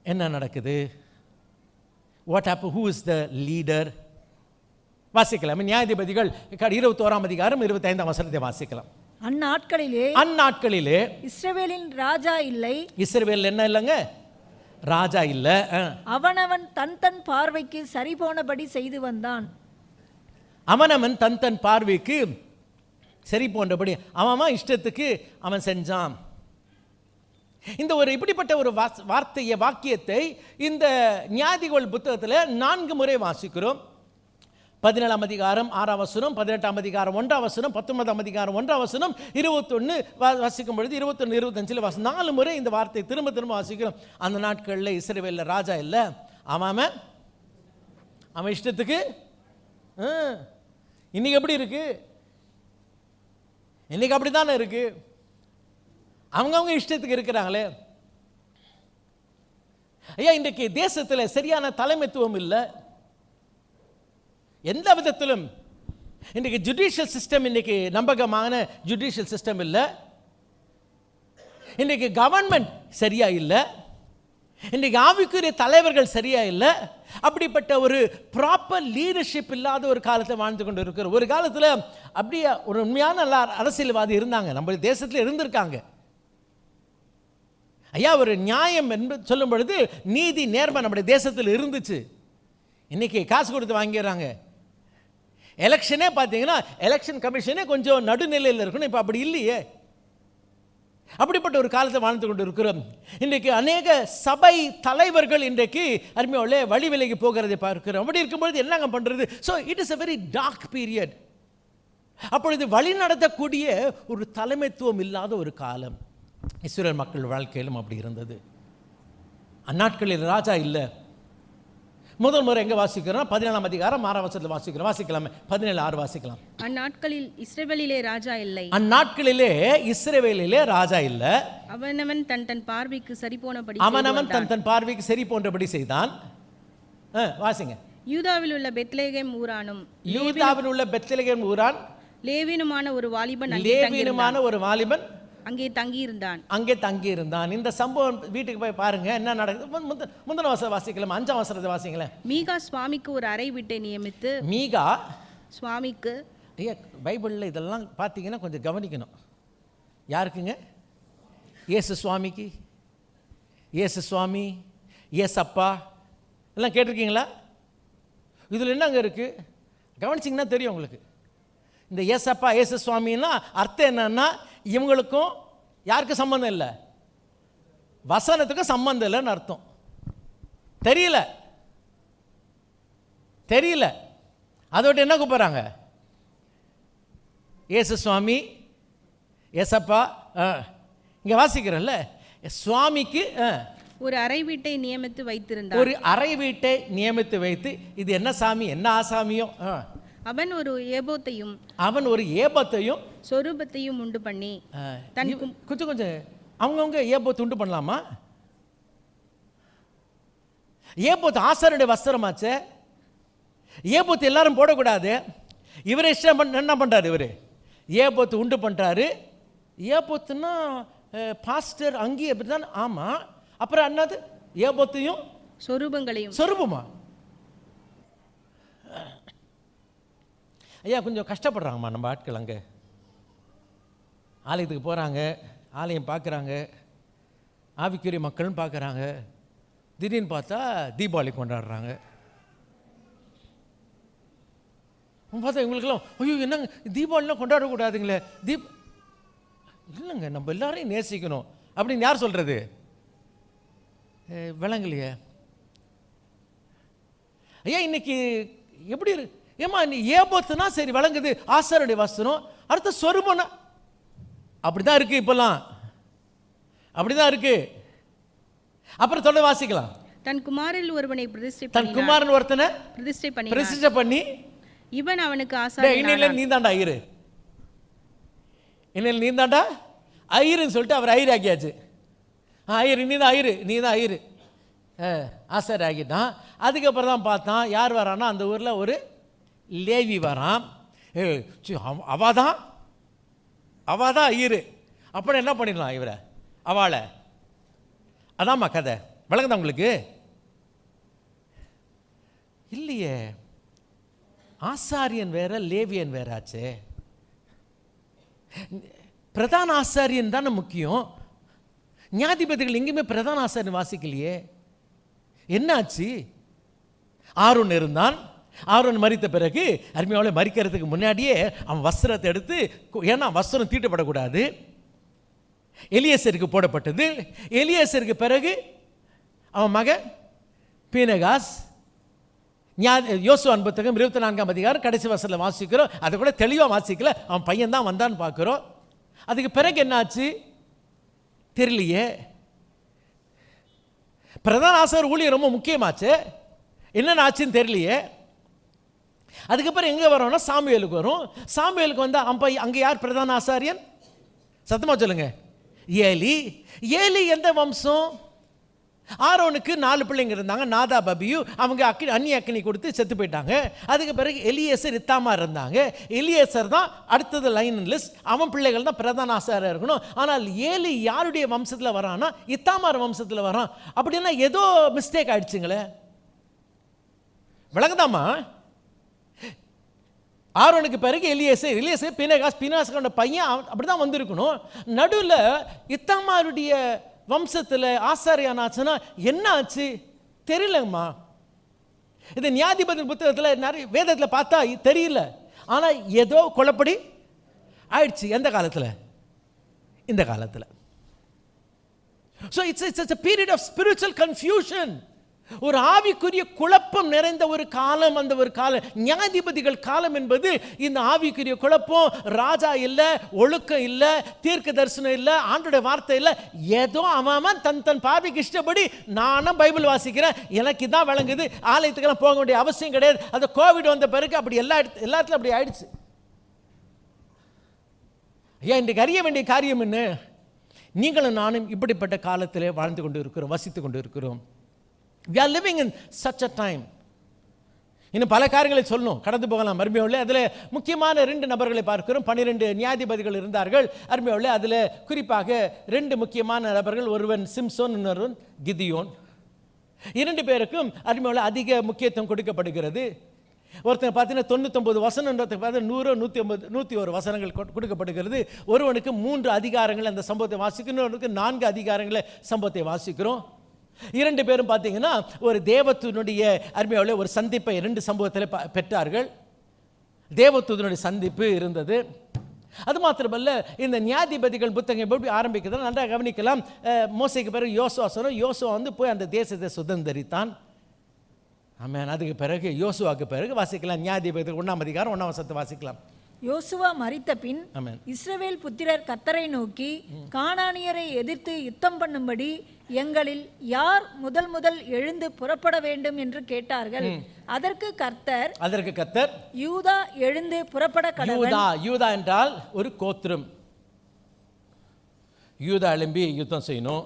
என்ன நடக்குது? What happen? Who is the leader? வாசிக்கலாம். நியாயாதிபதிகள் 21ஆம் அதிகாரம் 25ஆம் வசனத்தை வாசிக்கலாம். அந்நாட்களிலே இஸ்ரவேலின் ராஜா இல்லை. இஸ்ரவேல் என்ன இல்லைங்க? ராஜா இல்ல. அவனவன் தன் பார்வைக்கு சரி போனபடி செய்து வந்தான். அவனவன் தன் பார்வைக்கு சரி போன்றபடி அவன் இஷ்டத்துக்கு அவன் செஞ்சான். இந்த ஒரு இப்படிப்பட்ட ஒரு வாக்கியத்தை இந்த நியாயாதிபதிகள் புத்தகத்தில் 4 முறை வாசிக்கிறோம். 17ஆம் அதிகாரம் 6ஆம் வசனம், 18ஆம் அதிகாரம் 1ஆம் வசனம், 19ஆம் அதிகாரம் 1ஆம் வசனம், 21 வாசிக்கும் பொழுது 21, 25 வாசம் 4 முறை இந்த வார்த்தை திரும்ப வாசிக்கிறோம். அந்த நாட்களில் இஸ்ரவேலில் ராஜா இல்லை. அவன் இஷ்டத்துக்கு. இன்னைக்கு எப்படி இருக்கு? இன்னைக்கு அப்படித்தானே இருக்கு. அவங்க இஷ்டத்துக்கு இருக்கிறாங்களே. ஐயா, இன்றைக்கு தேசத்தில் சரியான தலைமைத்துவம் இல்லை. எந்த விதத்திலும் இன்றைக்கு ஜுடிஷியல் சிஸ்டம் இன்னைக்கு நம்பகமான ஜுடிஷியல் சிஸ்டம் இல்லை. இன்றைக்கு கவர்மெண்ட் சரியா இல்லை. இன்றைக்கு ஆவிக்குரிய தலைவர்கள் சரியா இல்லை. அப்படிப்பட்ட ஒரு ப்ராப்பர் லீடர்ஷிப் இல்லாத ஒரு காலத்தை வாழ்ந்து கொண்டு இருக்கிற ஒரு காலத்தில் அப்படியே ஒரு உண்மையான அரசியல்வாதி இருந்தாங்க, நம்ம தேசத்தில் இருந்திருக்காங்க. ஐயா, ஒரு நியாயம் என்று சொல்லும் பொழுது நீதி நேர்மை நம்முடைய தேசத்தில் இருந்துச்சு. இன்னைக்கு காசு கொடுத்து வாங்கிடுறாங்க. எலெக்ஷனே பார்த்தீங்கன்னா எலெக்ஷன் கமிஷனே கொஞ்சம் நடுநிலையில் இருக்கணும். இப்போ அப்படி இல்லையே. அப்படிப்பட்ட ஒரு காலத்தை வாழ்ந்து கொண்டு இருக்கிறோம். இன்றைக்கு அநேக சபை தலைவர்கள் இன்றைக்கு அருமையோட வழி விலகி போகிறதை பார்க்கிறோம். அப்படி இருக்கும்பொழுது என்னங்க பண்ணுறது? So it is a very dark period. அப்பொழுது வழி நடத்தக்கூடிய ஒரு தலைமைத்துவம் இல்லாத ஒரு காலம் இஸ்ரவேல் மக்கள் வாழ்க்கையிலும் அப்படி இருந்தது. அந்நாட்களில் ராஜா இல்லை. முதல் முறை எங்கே வாசிக்கிறோம்? 17ஆம் அதிகாரம் 6ஆம் வசனத்தில் வாசிக்கிறோம். வாசிக்கலாமே, 17:6 வாசிக்கலாம். அந்நாட்களில் இஸ்ரவேலிலே ராஜா இல்லை. அந்நாட்களிலே இஸ்ரவேலிலே ராஜா இல்லை. அவனவன் தன் தன் பார்வைக்கு சரி போனபடி அவனவன் தன் தன் பார்வைக்கு சரி போன்றபடி செய்தான். வாசிங்க. யூதாவில் உள்ள பெத்லேகேம் ஊரானும் யூதாவில் உள்ள பெத்லெகேம் ஊரான் லேவினுமான ஒரு வாலிபன் அங்கே தங்கியிருந்தான். இந்த சம்பவம் வீட்டுக்கு போய் பாருங்க என்ன நடக்குது. முந்தின வசனம் வாசிக்கலாம், 5ஆம் வசனத்தை வாசிங்களேன். மீகா சுவாமிக்கு ஒரு அறை வீட்டை நியமித்து. மீகா சுவாமிக்கு, ஐயா பைபிளில் இதெல்லாம் பார்த்தீங்கன்னா கொஞ்சம் கவனிக்கணும். யாருக்குங்க? இயேசு சுவாமிக்கு. இயேசு சுவாமி, இயேசப்பா எல்லாம் கேட்டிருக்கீங்களா? இதில் என்னங்க இருக்குது? கவனிச்சிங்கன்னா தெரியும் உங்களுக்கு. இந்த ஏசப்பா ஏசு சுவாமின்னா அர்த்தம் என்னன்னா, இவங்களுக்கும் யாருக்கும் சம்பந்தம் இல்லை, வசனத்துக்கும் சம்பந்தம் இல்லைன்னு அர்த்தம். தெரியல அதோட என்ன கூப்பிட்றாங்க? ஏசு சுவாமி, ஏசப்பா. இங்கே வாசிக்கிறல்ல, சுவாமிக்கு ஒரு அறை வீட்டை நியமித்து வைத்திருந்தார். ஒரு அறை வீட்டை நியமித்து வைத்து, இது என்ன சாமி, என்ன ஆசாமியோ, அவன் ஒரு ஏபத்தையும் சொரூபத்தையும் உண்டு பண்ணி கொஞ்சம் அவங்கவுங்க ஏபோத்து உண்டு பண்ணலாமா? ஏபோத்து ஆசாரனுடைய வஸ்திரமாச்சே. ஏபோத்து எல்லாரும் போடக்கூடாது. இவரை இஷ்டம் என்ன பண்ணுறாரு? இவர் ஏபோத்து உண்டு பண்ணுறாரு. ஏபோத்துன்னா பாஸ்டர் அங்கேயே அப்படி தான். ஆமாம். அப்புறம் என்னது? ஏபோத்தையும் சொரூபமா? ஐயா கொஞ்சம் கஷ்டப்படுறாங்கம்மா நம்ம ஆட்கள். அங்கே ஆலயத்துக்கு போகிறாங்க, ஆலயம் பார்க்குறாங்க, ஆவிக்குரிய மக்கள்னு பார்க்குறாங்க. திடீர்னு பார்த்தா தீபாவளி கொண்டாடுறாங்க. பார்த்தா இவங்களுக்கெல்லாம் ஐயோ என்னங்க தீபாவளிலாம் கொண்டாடக்கூடாதுங்களே. இல்லைங்க, நம்ம எல்லாரையும் நேசிக்கணும் அப்படின்னு யார் சொல்கிறது? விளங்கலையே ஐயா. இன்னைக்கு எப்படி ஏமா நீ ஏபோத்துனா சரி விளங்குது, ஆசாரனுடைய வஸ்திரம். அடுத்த சொருபனா அப்படிதான் இருக்கு, இப்பெல்லாம் அப்படிதான் இருக்கு. அப்புறம் தொடர்ந்து வாசிக்கலாம். தன் குமாரன் ஒருவனை பிரதிஷ்டை பண்ணி இவன் அவனுக்கு ஆசாரியனானான். இன்னையில நீ தாண்டா ஐயருன்னு சொல்லிட்டு அவர் ஐயர் ஆக்கியாச்சு. ஐயர் நீ தான் ஐயரு ஆசாரி ஆகிட்டான். அதுக்கப்புறம் தான் பார்த்தான் யார் வரான்னா, அந்த ஊரில் ஒரு லேவி வரான். அவாதான் ஐயரு. அப்புறம் என்ன பண்ணிடலாம் இவரை, அவளை. அதாம்மா கதை. விளங்குதா உங்களுக்கு? இல்லையே, ஆசாரியன் வேற லேவியன் வேறாச்சே. பிரதான ஆசாரியன் தானே முக்கியம். நியாயாதிபதிகள் எங்கேயுமே பிரதான ஆசாரியன் வாசிக்கலையே. என்னாச்சு? ஆரோன் இருந்தான். ஆரோன் மரித்த பிறகு அருமையாவளை மரிக்கிறதுக்கு முன்னாடியே அவன் வஸ்திரத்தை எடுத்து, ஏன்னா வஸ்திரம் தீட்டப்படக்கூடாது, எலியேசருக்கு போடப்பட்டது. எலியேசருக்கு பிறகு அவன் மகன் பீனகாஸ். யோசுவா புத்தகம் 24ஆம் அதிகாரம் கடைசி வசனத்தில் வாசிக்கிறோம். அதை கூட தெளிவாக வாசிக்கல, அவன் பையன் தான் வந்தான்னு பார்க்குறோம். அதுக்கு பிறகு என்னாச்சு தெரியலையே. பிரதான ஆசாரியர் ஊழியர் ரொம்ப முக்கியமாச்சு, என்னென்ன ஆச்சுன்னு தெரியலையே. அதுக்கப்புறம் எங்கே வரோம்னா சாமுவேலுக்கு வரும். சாமுவேலுக்கு வந்தால் அங்கே யார் பிரதான ஆசாரியன்? சத்தமாக சொல்லுங்க. ஏலி எந்த வம்சம்? ஆரோனுக்கு 4 பிள்ளைங்க இருந்தாங்க, நாதாப் அபியூ. அவங்க அந்நிய அக்கினி கொடுத்து செத்து போயிட்டாங்க. அதுக்கு பிறகு எலியேசர் இத்தாமார் இருந்தாங்க. எலியேசர் தான் அடுத்தது லைன் லிஸ்ட். அவன் பிள்ளைகள் தான் பிரதான ஆசாரியா இருக்கணும். ஆனால் ஏலி யாருடைய வம்சத்தில் வரான்னா இத்தாமார் வம்சத்தில் வரான். அப்படின்னா ஏதோ மிஸ்டேக் ஆயிடுச்சுங்களே. விளங்குதாமா? ஆரோனுக்கு பிறகு எலியேசர் பினகாஸ் பையன் அப்படிதான் வந்திருக்கணும். நடுவில் இத்தாமாருடைய வம்சத்தில் ஆசாரியானாச்சுன்னா என்ன ஆச்சு தெரியலங்கம்மா. இது நியாயாதிபதி புத்தகத்தில் நிறைய வேதத்தில் பார்த்தா தெரியல. ஆனால் ஏதோ குழப்படி ஆயிடுச்சு. எந்த காலத்தில்? இந்த காலத்தில். So it's a period of spiritual confusion. ஒரு ஆவிக்குரிய குழப்பம் நிறைந்த ஒரு காலம். அந்த ஒரு காலம் நியாயாதிபதிகள் காலம் என்பது இந்த ஆவிக்குரிய குழப்பம். ராஜா இல்லை, ஒழுக்கம் இல்லை, தீர்க்க தரிசனம் இல்லை, ஆண்டோடைய வார்த்தை இல்லை. ஏதோ அவன் தன் பார்வைக்கு இஷ்டப்படி நானும் பைபிள் வாசிக்கிறேன், எனக்கு இதான் விளங்குது, ஆலயத்துக்கெல்லாம் போக வேண்டிய அவசியம் கிடையாது. அந்த கோவிட் வந்த பிறகு அப்படி எல்லாத்துலையும் அப்படி ஆயிடுச்சு. ஐயா, இன்றைக்கு அறிய வேண்டிய காரியம் என்ன? நீங்களும் நானும் இப்படிப்பட்ட காலத்திலே வாழ்ந்து கொண்டு இருக்கிறோம், வசித்து கொண்டு இருக்கிறோம். We are living in such a time. இன்னும் பல காரியங்களை சொல்லணும், கடந்து போகலாம் அருமையோலே. அதில் முக்கியமான 2 நபர்களை பார்க்கிறோம். 12 நியாயாதிபதிகள் இருந்தார்கள் அருமையோலே. அதில் குறிப்பாக 2 முக்கியமான நபர்கள், ஒருவன் சிம்சோன், இன்னொருவன் கிதியோன். 2 பேருக்கும் அருமையோலே அதிக முக்கியத்துவம் கொடுக்கப்படுகிறது. ஒருத்தங்க பார்த்தீங்கன்னா 99 வசனம், பார்த்தீங்கன்னா 100, 101 வசனங்கள் கொடுக்கப்படுகிறது. ஒருவனுக்கு 3 அதிகாரங்கள் அந்த சம்பவத்தை வாசிக்கிறோம், இன்னொருவனுக்கு 4 அதிகாரங்களை சம்பவத்தை வாசிக்கிறோம். 2 பேரும் பார்த்தீங்கன்னா ஒரு தேவதூதனுடைய அருமையோலே ஒரு சந்திப்பை 2 சம்பவத்தில் பெற்றார்கள். தேவதூதனுடைய சந்திப்பு இருந்தது. அது மாத்திரமல்ல, இந்த நியாயாதிபதிகள் புத்தகம் எப்படி ஆரம்பிக்கிறதா நன்றாக கவனிக்கலாம். மோசேக்கு பிறகு யோசுவா போய் அந்த தேசத்தை சுதந்தரித்தான். ஆமென். அதுக்கு பிறகு யோசுவாக்கு பிறகு வாசிக்கலாம் நியாயாதிபதிகள் 1ஆம் அதிகாரம் 1ஆம் வசனத்தை வாசிக்கலாம். யோசுவா மரித்த பின் இஸ்ரவேல் புத்திரர் கர்த்தரை நோக்கி, கானானியரை எதிர்த்து யுத்தம் பண்ணும்படி எங்களில் யார் முதல் எழுந்து புறப்பட வேண்டும் என்று கேட்டார்கள். அதற்கு கர்த்தர் யூதா எழுந்து புறப்பட கடவன். யூதா என்றால் ஒரு கோத்திரம். யூதா எழும்பி யுத்தம் செய்யணும்.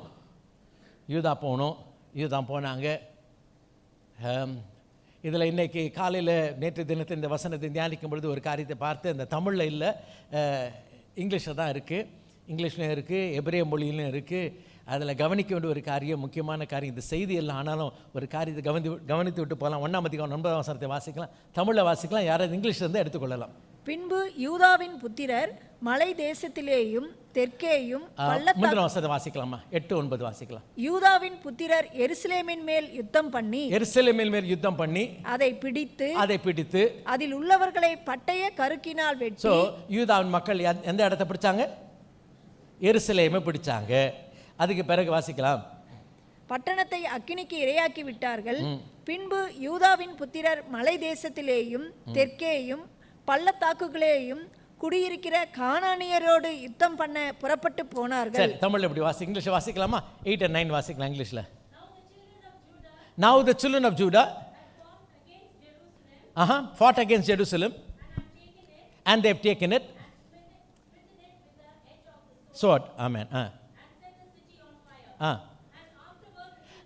யூதா போகணும். யூதா போனாங்க. இதில் இன்றைக்கி காலையில் நேற்று தினத்தை இந்த வசனத்தை தியானிக்கும் பொழுது ஒரு காரியத்தை பார்த்து, இந்த தமிழில் இல்லை, இங்கிலீஷில் தான் இருக்குது. இங்கிலீஷ்லையும் இருக்குது, எபிரேய மொழியிலும் இருக்குது. அதில் கவனிக்க வேண்டிய ஒரு காரியம், முக்கியமான காரியம். இந்த செய்தி இல்லை, ஆனாலும் ஒரு காரியத்தை கவனித்து விட்டு போகலாம். 1ஆம் அதிகாரம் 9ஆம் வசனத்தை வாசிக்கலாம், தமிழில் வாசிக்கலாம், யாராவது இங்கிலீஷ்லேருந்து எடுத்துக்கொள்ளலாம். பின்பு யூதாவின் புத்திரர் மலை தேசத்திலேயும் தெற்கேயும் வசனத்தை வாசிக்கலாமா? 8, 9 வாசிக்கலாம். யூதாவின் புத்திரர் எருசலேமின் மேல் யுத்தம் பண்ணி அதை பிடித்து அதில் உள்ளவர்களை பட்டய கருக்கினால் வெட்டி. யூதாவின் மக்கள் எந்த இடத்தை பிடிச்சாங்க? எருசலேமை பிடிச்சாங்க. அதுக்கு பிறகு வாசிக்கலாம். பட்டணத்தை அக்கினிக்கு இரையாக்கி விட்டார்கள். பின்பு யூதாவின் புத்திரர் மலை தேசத்திலேயும் தெற்கேயும் பள்ளத்தாக்குகளேயும் குடியிருக்கிற கானானியரோடு யுத்தம் பண்ண புறப்பட்டு போனார்கள். தமிழ்ல எப்படி இங்கிலீஷ் வாசிக்கலாமா? 8 and 9 வாசிக்கலாம் இங்கிலீஷ்ல. Now the children of Judah fought against Jerusalem and they have taken it sword. Amen.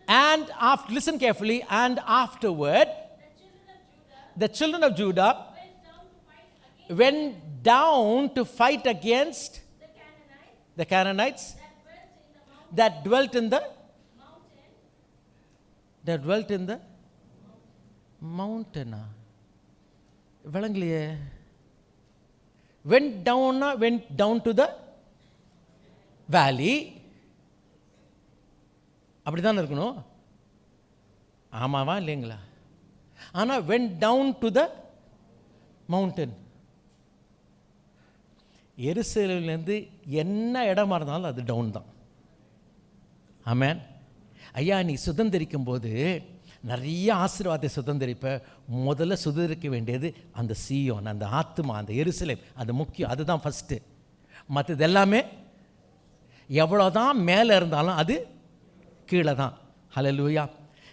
And after, listen carefully, and afterward the children of Judah went down to fight against the Canaanites that dwelt in the mountain. விளங்கலையே. went down to the valley. அப்படிதான் இருக்கணும். ஆமாவா இல்லைங்களா? ஆனால் went down to the mountain. எருசலேமிலிருந்து என்ன இடமா இருந்தாலும் அது டவுன் தான். ஆமென். ஐயா, நீ சுதந்திரிக்கும் போது நிறைய ஆசீர்வாதத்தை சுதந்திரிப்ப. முதல்ல சுதந்திரிக்க வேண்டியது அந்த சீயோன், அந்த ஆத்துமா, அந்த எருசலேம். அது முக்கியம். அதுதான் ஃபஸ்ட்டு. மற்றது எல்லாமே எவ்வளோதான் மேலே இருந்தாலும் அது கீழே தான். ஹல்லேலூயா.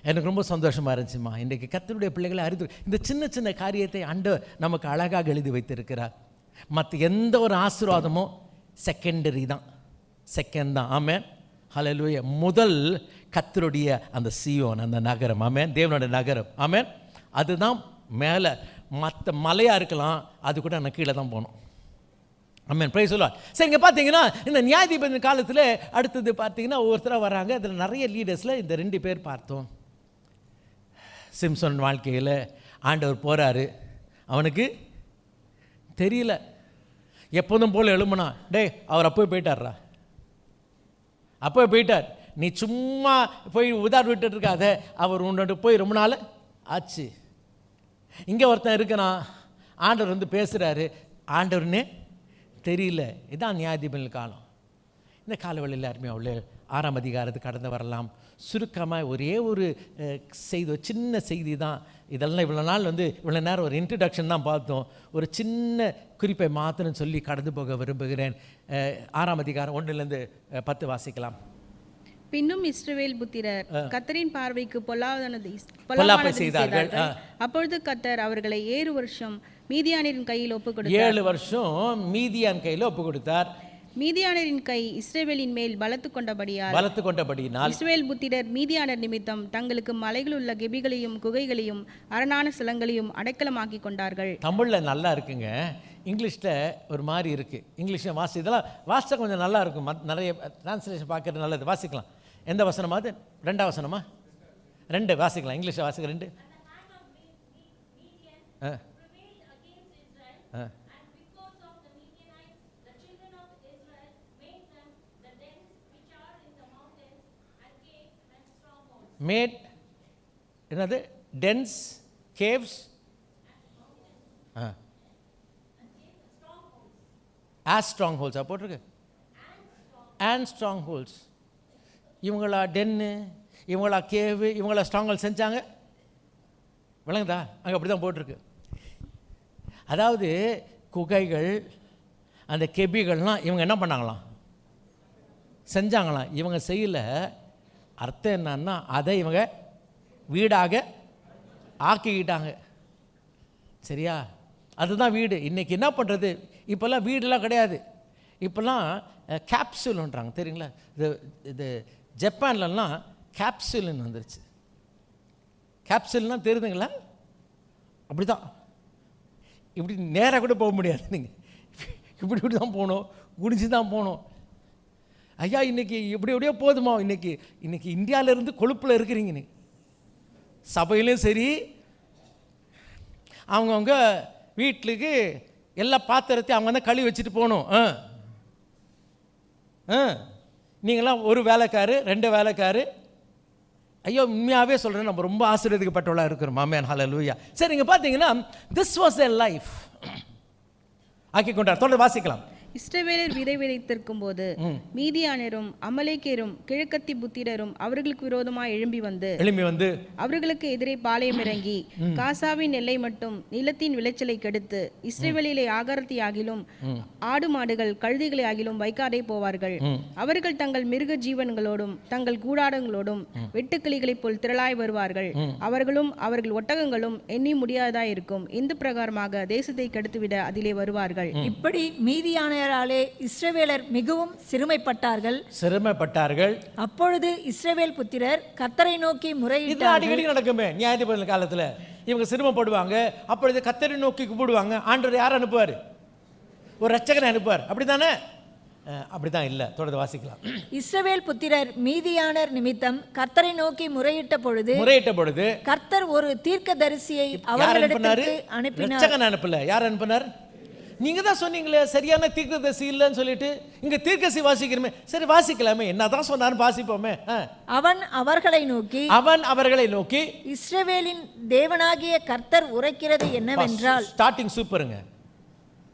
எனக்கு ரொம்ப சந்தோஷமாக இருந்துச்சுமா. இன்றைக்கு கர்த்தருடைய பிள்ளைகளை அறிந்து இந்த சின்ன சின்ன காரியத்தை ஆண்டவர் நமக்கு அழகாக எழுதி வைத்திருக்கிறார். மற்ற எந்த ஒரு ஆசீர்வாதமும் செகண்டரி தான், செகண்ட் தான். ஆமென். ஹல்லேலூயா. முதல் கர்த்தருடைய அந்த சீயோன், அந்த நகரம். ஆமென். தேவனுடைய நகரம். ஆமென். அதுதான் மேலே. மற்ற மலையாக இருக்கலாம், அது கூட நான் கீழே தான் போகணும். ஆமென். Praise the lord. சரி, இங்கே பார்த்தீங்கன்னா இந்த நியாயாதிபதி காலத்தில் அடுத்தது பார்த்தீங்கன்னா ஒவ்வொருத்தராக வராங்க. அதில் நிறைய லீடர்ஸில் இந்த 2 பேர் பார்த்தோம். சிம்சன் வாழ்க்கையில் ஆண்டவர் போகிறாரு. அவனுக்கு தெரியல. எப்போதும் போல் எழும்புனா, அவர் அப்போவே போயிட்டார்ரா, அப்போவே போயிட்டார். நீ சும்மா போய் உதார் விட்டு இருக்காத, அவர் உன்னோட போய் ரொம்ப நாள் ஆச்சு. இங்கே ஒருத்தன் இருக்கிறான், ஆண்டவர் வந்து பேசுகிறாரு, ஆண்டவர்னே தெரியல. இதுதான் நியாயாதிபதிகள் காலம். இந்த காலவெளியில் எல்லாருமே அவ்வளோ 6ஆம் அதிகாரத்துக்கு கடந்து வரலாம். சுருக்கமாக ஒரே ஒரு செய்தி, ஒரு சின்ன செய்தி தான். இதெல்லாம் இவ்வளோ நாள் வந்து இவ்வளோ நேரம் ஒரு இன்ட்ரடக்ஷன் தான் பார்த்தோம். ஒரு சின்ன குறிப்பை மாத்திரம் சொல்லி கடந்து போக விரும்புகிறேன். 6ஆம் அதிகாரம் 1லேருந்து 10 வாசிக்கலாம். பின்னும் இஸ்ரவேல் புத்திரர் கர்த்தரின் பார்வைக்கு பொல்லாப்பை செய்தார்கள். அப்பொழுது கர்த்தர் அவர்களை 7 வருஷம் மீதியானின் கையில் ஒப்பு கொடுத்தார். 7 வருஷம் மீதியான் கையில் ஒப்பு கொடுத்தார். மீதியானரின் கை இஸ்ரவேலின் மேல் பலத்து கொண்டபடியினால் இஸ்ரவேல் புத்திரர் மீதியானர் நிமித்தம் தங்களுக்கு மலைகள் உள்ள கெபிகளையும் குகைகளையும் அரணான சிலங்களையும் அடைக்கலமாக்கி கொண்டார்கள். தமிழில் நல்லா இருக்குங்க, இங்கிலீஷில் ஒரு மாதிரி இருக்குது. இங்கிலீஷில் இதெல்லாம் வாசித்தா கொஞ்சம் நல்லா இருக்கும். நிறைய டிரான்ஸ்லேஷன் பார்க்கறது நல்லது. வாசிக்கலாம். எந்த வசனமாவது? 2ஆம் வசனமா? 2 வாசிக்கலாம். இங்கிலீஷில் வாசிக்க 2. மேட் என்னது? டென்ஸ் கேவ்ஸ் ஆஸ் ஸ்ட்ராங் ஹோல்ஸா போட்டிருக்கு. And strong holes. இவங்களா டென்னு, இவங்களா கேவு, இவங்களா ஸ்ட்ராங் ஹோல்ஸ் செஞ்சாங்க. விளங்குதா? அங்கே அப்படி தான் போட்டிருக்கு. அதாவது குகைகள், அந்த கெபிகள்லாம் இவங்க என்ன பண்ணாங்களாம்? செஞ்சாங்களாம். இவங்க செய்யல. அர்த்தம் என்னன்னா, அதை இவங்க வீடாக ஆக்கிக்கிட்டாங்க. சரியா? அதுதான் வீடு. இன்றைக்கி என்ன பண்ணுறது? இப்போல்லாம் வீடெல்லாம் கிடையாது. இப்போல்லாம் கேப்சூல்ன்றாங்க, தெரியுங்களா? இது ஜப்பான்லலாம் கேப்சூல்னு வந்துருச்சு. கேப்சூல்னால் தெரியுதுங்களா? அப்படி தான். இப்படி நேராக கூட போக முடியாது. நீங்கள் இப்படி தான் போகணும், குடிஞ்சு தான் போகணும். ஐயா இன்றைக்கி இப்படி எப்படியோ போதுமா? இன்றைக்கி இந்தியாவிலேருந்து கொழுப்பில் இருக்கிறீங்க. நீ சபையிலையும் சரி, அவங்கவுங்க வீட்டுக்கு எல்லா பாத்திரத்தையும் அவங்க தான் கழுவி வச்சுட்டு போகணும். நீங்களாம் ஒரு வேலைக்காரு, 2 வேலைக்காரு. ஐயோ உண்மையாகவே சொல்கிறேன், நம்ம ரொம்ப ஆசீர்வதிக்கப்பட்டவளாக இருக்கிறோம். ஆமென், ஹல்லேலூயா. சரி, நீங்கள் பார்த்தீங்கன்னா திஸ் வாஸ் எ லைஃப் ஆக்கி கொண்டார். தொடர்ந்து வாசிக்கலாம். இஸ்ரவேலர் விதை விதைத்திருக்கும் போது மீதியானரும் அமலேக்கரும் கிழக்கத்தி புத்திரரும் அவர்களுக்கு விரோதமாக எழும்பி வந்து அவர்களுக்கு எதிரே பாளையம் இறங்கி காசாவின் எல்லை மட்டும் நிலத்தின் விளைச்சலை கெடுத்து இஸ்ரவேலிலே ஆகாரத்தை ஆகிலும் ஆடு மாடுகள் கழுதைகளை ஆகிலும் வைக்காதே போவார்கள். அவர்கள் தங்கள் மிருக ஜீவன்களோடும் தங்கள் கூடாரங்களோடும் வெட்டுக்கிளிகளைப் போல் திரளாய் வருவார்கள். அவர்களும் அவர்கள் ஒட்டகங்களும் எண்ணி முடியாததாய் இருக்கும். இந்த பிரகாரமாக தேசத்தை கெடுத்துவிட அதிலே வருவார்கள். இப்படி மீதியான இஸ்ரவேலர் மிகவும் சிறுமைப்பட்டார்கள். அப்பொழுது இஸ்ரவேல் புத்திரர் கர்த்தரை நோக்கி முறையிட்டார்கள். அடிக்கடி நடக்குமே நியாயாதிபதிகள் காலத்துல. இவங்க சிறுமைப்படுவாங்க, அப்பொழுது கர்த்தரை நோக்கி கூப்பிடுவாங்க. ஆண்டவர் யார் அனுப்புவார்? ஒரு இரட்சகனை அனுப்புவார். அப்படித்தானே? அப்படிதான் இல்ல. தொடர்ந்து வாசிக்கலாம். இஸ்ரவேல் புத்திரர் மீதியானர் நிமித்தம் கர்த்தரை நோக்கி முறையிட்ட பொழுது கர்த்தர் ஒரு தீர்க்கதரிசியை அவர்களிடத்திற்கு அனுப்பினார். இரட்சகனை அனுப்பல. யார் அனுப்பினார்? நீங்க தான் சொன்னீங்களே சரியான தீர்க்கதரிசி இல்லைன்னு சொல்லிட்டு. இங்க தீர்க்கதரிசி வாசிக்கிறோமே, சரி வாசிக்கலாமே, என்னதான் சொன்னாலும் வாசிப்போமே. அவன் அவர்களை நோக்கி இஸ்ரவேலின் தேவனாகிய கர்த்தர் உரைக்கிறது என்னவென்றால். ஸ்டார்டிங் சூப்பருங்க.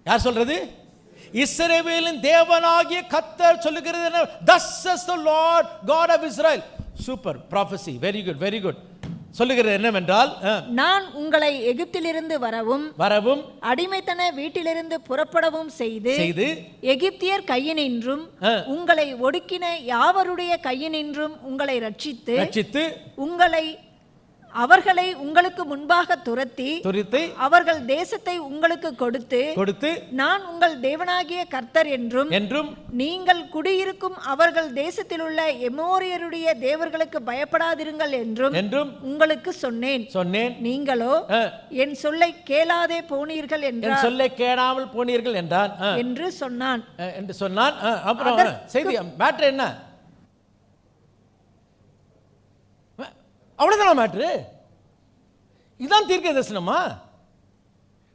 யார் சொல்றது? இஸ்ரவேலின் தேவனாகிய கர்த்தர் சொல்லுகிறது என்ன? Thus says the Lord God of Israel. Super prophecy. Very good, very good. சொல்லுகிறது என்னவென்றால், நான் உங்களை எகிப்திலிருந்து வரவும் அடிமைத்தன வீட்டிலிருந்து புறப்படவும் செய்து எகிப்தியர் கையினின்றும் உங்களை ஒடுக்கின யாவருடைய கையினின்றும் உங்களை ரட்சித்து அவர்களை உங்களுக்கு முன்பாக துரத்தி அவர்கள் தேசத்தை உங்களுக்கு கொடுத்து நான் உங்கள் தேவனாகிய கர்த்தர் என்றும் நீங்கள் குடியிருக்கும் அவர்கள் தேசத்தில் உள்ள எமோரியருடைய தேவர்களுக்கு பயப்படாதிருங்கள் என்றும் உங்களுக்கு சொன்னேன். நீங்களோ என் சொல்லை கேளாதே போனீர்கள் என்றார். சொல்லை கேளாமல் போனீர்கள் என்றான் என்று சொன்னான். அப்புறம் செய்தி மேட்டர் என்ன? அவ்வளவுதான் மேட்ரு. இதுதான் தீர்க்க தரிசனமா?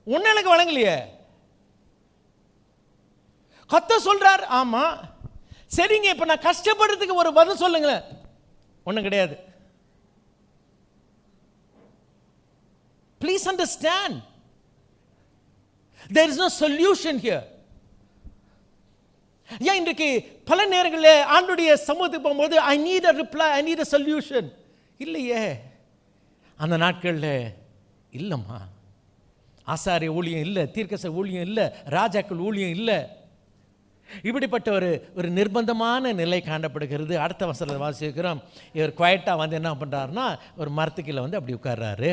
ஒன்னு எனக்கு வழங்கலையே. கர்த்தர் சொல்றார். ஆமா சரிங்க, இப்ப நான் கஷ்டப்படுறதுக்கு ஒரு பதில் சொல்லுங்களேன். ஒண்ணும் கிடையாது. Please understand. There is no solution here. ஏன் இன்றைக்கு பல நேரங்களில் ஆண்டுடைய சமூகத்துக்கு போகும்போது I need a reply, I need a solution. இல்லையே, அந்த நாட்களில் இல்லைம்மா. ஆசாரிய ஊழியம் இல்லை, தீர்க்கச ஊழியம் இல்லை, ராஜாக்கள் ஊழியம் இல்லை. இப்படிப்பட்ட ஒரு நிர்பந்தமான நிலை காணப்படுகிறது. அடுத்த வசனத்தை வாசிக்கிறோம். இவர் குவைட்டாக வந்து என்ன பண்ணுறாருன்னா, ஒரு மரத்துக்கீழே வந்து அப்படி உட்கார்றாரு.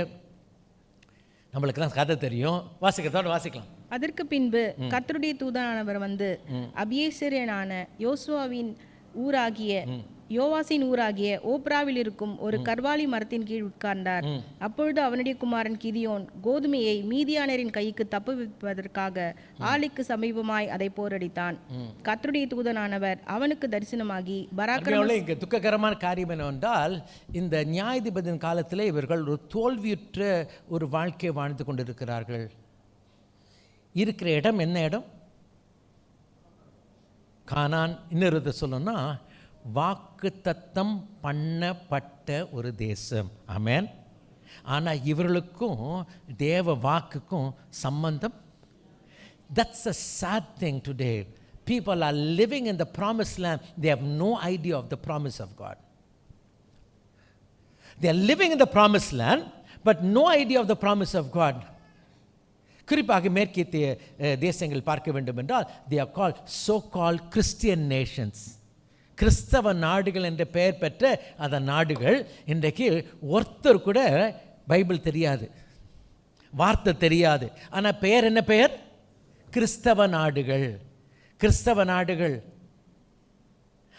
நம்மளுக்கெல்லாம் கதை தெரியும், வாசிக்கிறதோட வாசிக்கலாம். அதற்கு பின்பு கர்த்தருடைய தூதனானவர் வந்து அபியேசரியனான யோசுவாவின் ஊராகிய யோவாசின் ஊராகிய ஓப்ராவில் இருக்கும் ஒரு கர்வாலி மரத்தின் கீழ் உட்கார்ந்தார். அப்பொழுது அவனுடைய குமாரன் கிதியோன் கோதுமையை மீதியானரின் கைக்கு தப்புவிப்பதற்காக ஆலைக்கு சமீபமாய் அதை போரடித்தான். கர்த்தருடைய தூதனானவர் அவனுக்கு தரிசனமாகி பராக்கிரம. இங்கே துக்ககரமான காரியம் என்னவென்றால், இந்த நியாயாதிபதியின் காலத்தில் இவர்கள் ஒரு தோல்வியுற்ற ஒரு வாழ்க்கை வாழ்ந்து கொண்டிருக்கிறார்கள். இருக்கிற இடம் என்ன இடம்? கானான். இன்னொரு சொல்லணும்னா வாக்குத்தத்தம் பண்ணப்பட்ட ஒரு தேசம். ஆமென். ஆனால் இவர்களுக்கும் தேவ வாக்குக்கும் சம்பந்தம். That's a sad thing today. People are living in the promised land. They have no idea of the promise of God. They are living in the promised land, but no idea of the promise of God. குறிப்பாக மேற்கத்திய தேசங்கள் பார்க்க வேண்டும் என்றால், they are called so-called Christian nations. கிறிஸ்தவ நாடுகள் என்ற பெயர் பெற்ற அந்த நாடுகள் இன்றைக்கு ஒருத்தர் கூட பைபிள் தெரியாது, வார்த்தை தெரியாது. ஆனால் பெயர் என்ன பெயர்? கிறிஸ்தவ நாடுகள். கிறிஸ்தவ நாடுகள்.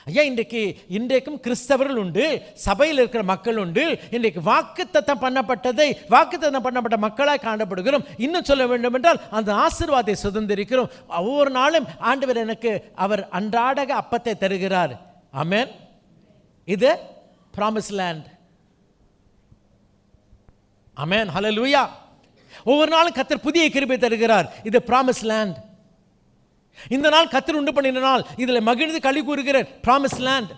ஐயா, இன்றைக்கும் கிறிஸ்தவர்கள் உண்டு, சபையில் இருக்கிற மக்கள் உண்டு. இன்றைக்கு வாக்குத்தத்தம் பண்ணப்பட்ட மக்களாக காணப்படுகிறோம். இன்னும் சொல்ல வேண்டும் என்றால், அந்த ஆசீர்வாதத்தை சுதந்திரிக்கிறோம். ஒவ்வொரு நாளும் ஆண்டவர் எனக்கு அவர் அன்றாட அப்பத்தை தருகிறார். ஆமென். இது ப்ராமிஸ் லேண்ட். ஆமென். ஹல்லேலூயா. ஒவ்வொரு நாளும் கர்த்தர் புதிய கிருபை தருகிறார். இது ப்ராமிஸ் லேண்ட். இந்த நாள் கர்த்தர் உண்டு பண்ணின நாள், இதில் மகிழ்ந்து களி கூறுகிற ப்ராமிஸ் லேண்ட்.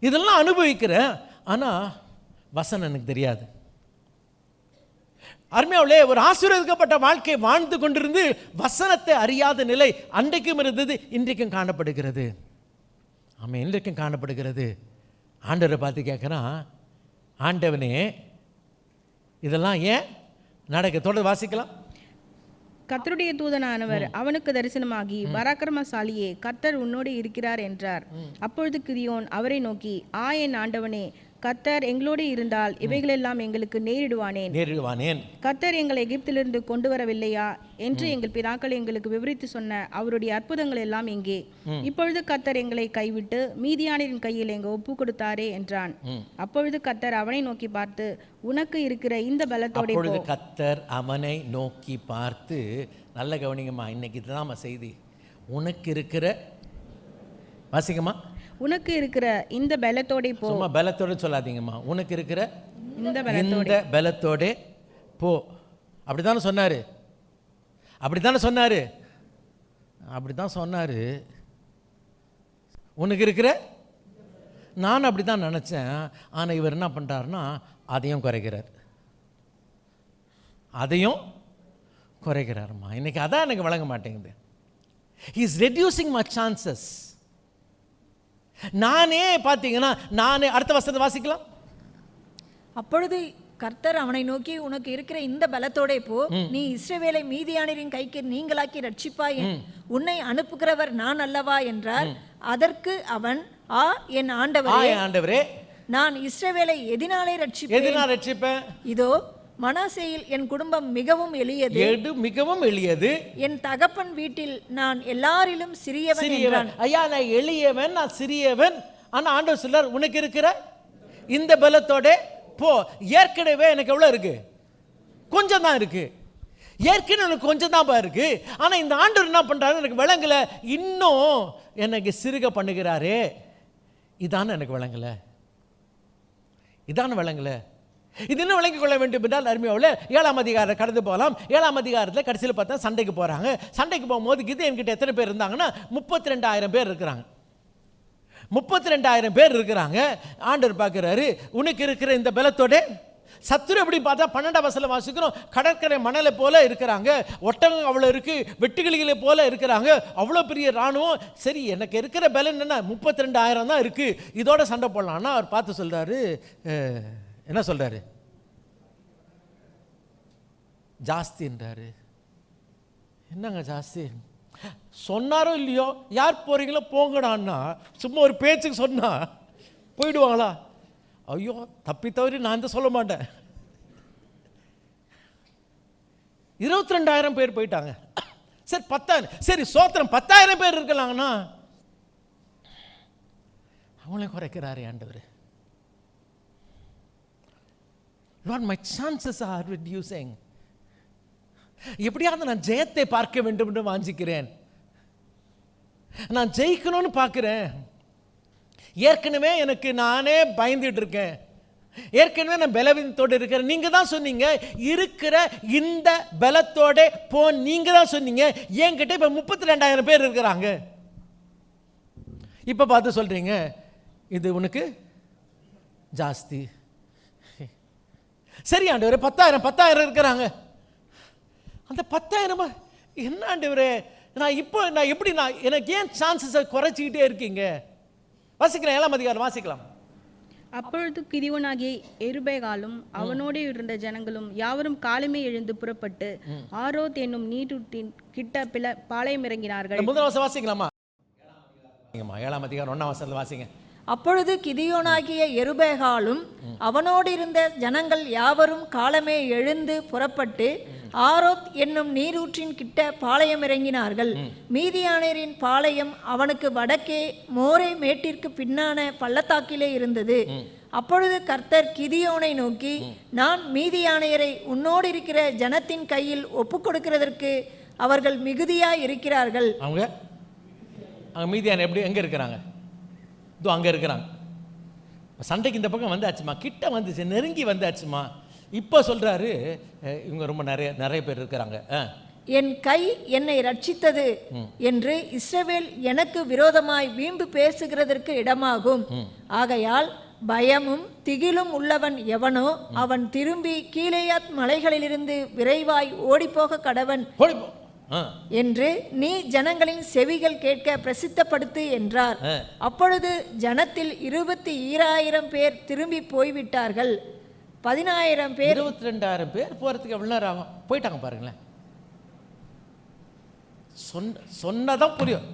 இதெல்லாம் அனுபவிக்கிறேன், ஆனால் வசனம் எனக்கு தெரியாது. அருமையாவிலே, ஒரு ஆசீர்வதிக்கப்பட்ட வாழ்க்கை வாழ்ந்து கொண்டிருந்து வசனத்தை அறியாத நிலை அன்றைக்கும் இருந்தது, இன்றைக்கும் காணப்படுகிறது. ஆமாம், இன்றைக்கும் காணப்படுகிறது. ஆண்டவரை பார்த்து கேட்குறான், ஆண்டவனே இதெல்லாம் ஏன் நடக்க? தொடர்ந்து வாசிக்கலாம். கர்த்தருடைய தூதனானவர் அவனுக்கு தரிசனமாகி பராக்கிரமசாலியே, கர்த்தர் உன்னோடு இருக்கிறார் என்றார். அப்பொழுது கிதியோன் அவரை நோக்கி, என் ஆண்டவனே, கர்த்தர் எங்களோடு இருந்தால் இவைகளெல்லாம் எங்களுக்கு நேரிடுவானேன். கர்த்தர் எங்களை எகிப்திலிருந்து கொண்டு வரவில்லையா என்று எங்கள் பிதாக்கள் எங்களுக்கு விவரித்து சொன்ன அவருடைய அற்புதங்கள் எல்லாம் எங்கே? இப்பொழுது கர்த்தர் எங்களை கைவிட்டு மீதியானரின் கையில் எங்க ஒப்பு கொடுத்தாரே என்றான். அப்பொழுது கர்த்தர் அவனை நோக்கி பார்த்து, உனக்கு இருக்கிற இந்த பலத்தோட. கர்த்தர் அவனை நோக்கி பார்த்து, நல்ல கவனிங்கம்மா, இன்னைக்கு இதுதான் செய்தி. உனக்கு இருக்கிற, வாசிங்கம்மா, உனக்கு இருக்கிற இந்த பலத்தோட போ. சும்மா பலத்தோட சொல்லாதீங்கம்மா, உனக்கு இருக்கிற இந்த பலத்தோட போ. அப்படித்தானே சொன்னாரு. உனக்கு இருக்கிற, நான் அப்படி தான் நினச்சேன். ஆனால் இவர் என்ன பண்ணுறாருன்னா, அதையும் குறைக்கிறாருமா. இன்னைக்கு அதான் எனக்கு வழங்க மாட்டேங்குது. He is reducing my chances. நானே பார்த்தீங்கன்னா, அடுத்த வசனத்தை வாசிக்கலாம். அப்பொழுது கர்த்தர் அவனை நோக்கி, உனக்கு இருக்கிற இந்த பலத்தோட போ, நீ இஸ்ரவேலை மீதியானரின் கைக்கு நீங்களாக்கி ரட்சிப்பாய், உன்னை அனுப்புகிறவர் நான் அல்லவா என்றார். அதற்கு அவன், என் ஆண்டவரே, நான் இஸ்ரவேலை எதினாலே ரட்சிப்பேன்? இதோ மனாசேயில் என் குடும்பம் மிகவும் எளியது, என் தகப்பன் வீட்டில் நான் எல்லாரிலும் சிறியவன். ஐயா, நான் எளியவன், நான் சிறியவன். ஆனா ஆண்டவர் சொல்றார், உனக்கு இருக்கிற இந்த பலத்தோட போ. ஏற்கனவே எனக்கு எவ்வளவு இருக்கு? கொஞ்சம் தான் இருக்கு. ஏற்கனவே எனக்கு கொஞ்சம் தான் இருக்கு. ஆனா இந்த ஆண்டவர் என்ன பண்றாரு எனக்கு விளங்கல. இன்னும் எனக்கு சிறுக பண்ணுகிறாரே. இதான எனக்கு விளங்கல. இது இன்னும் விளங்கிக் கொள்ள வேண்டும் என்றால், அருமையாவில் 7ஆம் அதிகாரம் கடந்து போகலாம். 7ஆம் அதிகாரத்தில் கடைசியில் பார்த்தா சண்டைக்கு போகிறாங்க. சண்டைக்கு போகும்போது கிதியோன்கிட்ட எத்தனை பேர் இருந்தாங்கன்னா, 32,000 பேர் இருக்கிறாங்க. 32,000 பேர் இருக்கிறாங்க. ஆண்டவர் பார்க்குறாரு, உனக்கு இருக்கிற இந்த பலத்தோட சத்துரு எப்படி பார்த்தா 12ஆம் வசனம் வாசிக்கிறோம், கடற்கரை மணலை போல இருக்கிறாங்க, ஒட்டகம் அவ்வளோ இருக்கு, வெட்டுக்கிளிகளை போல இருக்கிறாங்க, அவ்வளோ பெரிய இராணுவம். சரி, எனக்கு இருக்கிற பலன் என்ன, 32,000 தான் இருக்கு, இதோட சண்டை போடலாம்னா அவர் பார்த்து சொல்றாரு, என்ன சொல்றாரு, ஜாஸ்தின்றாரு. என்னங்க ஜாஸ்தி சொன்னாரோ இல்லையோ, யார் போறீங்களோ போங்கடான்னா, சும்மா ஒரு பேச்சுக்கு சொன்னா போயிடுவாங்களா? ஐயோ, தப்பி தவறி நான் தான் சொல்ல மாட்டேன். 22,000 பேர் போயிட்டாங்க. சரி 10,000, சரி சோத்திரம் 10,000 பேர் இருக்கலாங்கன்னா அவங்களையும் குறைக்கிறாரு ஆண்டவர். Lord, my chances are reducing. எப்படியாவது நான் ஜெயத்தை பார்க்க வேண்டும் என்று வாஞ்சிக்கிறேன், நான் ஜெயிக்கணும்னு பார்க்கிறேன். ஏற்கனவே எனக்கு நானே பயந்துட்டு இருக்கேன், ஏற்கனவே நான் பலவீனத்தோடு இருக்கிறேன். நீங்க தான் சொன்னீங்க இருக்கிற இந்த பலத்தோட போ, நீங்க தான் சொன்னீங்க. என்கிட்ட இப்ப 32,000 பேர் இருக்கிறாங்க, இப்ப பார்த்து சொல்றீங்க இது உனக்கு ஜாஸ்தி. சரி ஆண்டவரே, 10,000 இருக்கிறாங்க, அந்த 10,000 என்ன ஆண்டவரே, நான் எப்படி எனக்கு ஏன் சான்சஸை குறைச்சிக்கிட்டே இருக்கீங்க? வாசிக்கிறேன், 7ஆம் அதிகாரம் வாசிக்கலாம். அப்பொழுது கிதியோனாகிய எருபேகாலும் அவனோடு இருந்த ஜனங்களும் யாவரும் காலமே எழுந்து புறப்பட்டு ஆரோத் என்னும் நீரூற்றின் கிட்ட பாளையம் இறங்கினார்கள். முதல் வசனம் வாசிக்கலாமா? 7ஆம் அதிகாரம் 1ஆம் வசனத்தில் வாசிங்க. அப்பொழுது கிதியோனாகிய எருபேகாலும் அவனோடு இருந்த ஜனங்கள் யாவரும் காலமே எழுந்து புறப்பட்டு ஆரோத் என்னும் நீரூற்றின் கிட்ட பாளையம் இறங்கினார்கள். மீதியானரின் பாளையம் அவனுக்கு வடக்கே மோரே மேட்டிற்கு பின்னான பள்ளத்தாக்கிலே இருந்தது. அப்பொழுது கர்த்தர் கிதியோனை நோக்கி, நான் மீதியானையரை உன்னோடு இருக்கிற ஜனத்தின் கையில் ஒப்புக் கொடுக்கிறதற்கு அவர்கள் மிகுதியாய் இருக்கிறார்கள். அவங்க மீதியான எப்படி எங்க இருக்கிறாங்க? இதோ அங்கே இருக்கிறாங்க. சண்டைக்கு இந்த பக்கம் வந்தாச்சுமா, கிட்ட வந்துச்சு, நெருங்கி வந்தாச்சுமா. இப்போ சொல்றாரு இவங்க ரொம்ப நிறைய பேர் இருக்கிறாங்க. என் கை என்னை ரட்சித்தது என்று இஸ்ரவேல் எனக்கு விரோதமாய் வீம்பு பேசுகிறதற்கு இடமாகும். ஆகையால் பயமும் திகிலும் உள்ளவன் எவனோ அவன் திரும்பி கீலேயாத் மலைகளிலிருந்து விரைவாய் ஓடிப்போக கடவன் என்று நீ ஜனங்களின் செவிகள் கேட்க பிரசித்தப்படுத்து என்றார். அப்பொழுது ஜனத்தில் 22,000 பேர் திரும்பி போய்விட்டார்கள். 10,000 பேர் 22,000 பேர் போறதுக்கு எவ்வளவு நேரம் ஆகும்? போயிட்டாங்க பாருங்களேன். சொன்னதான் புரியும்,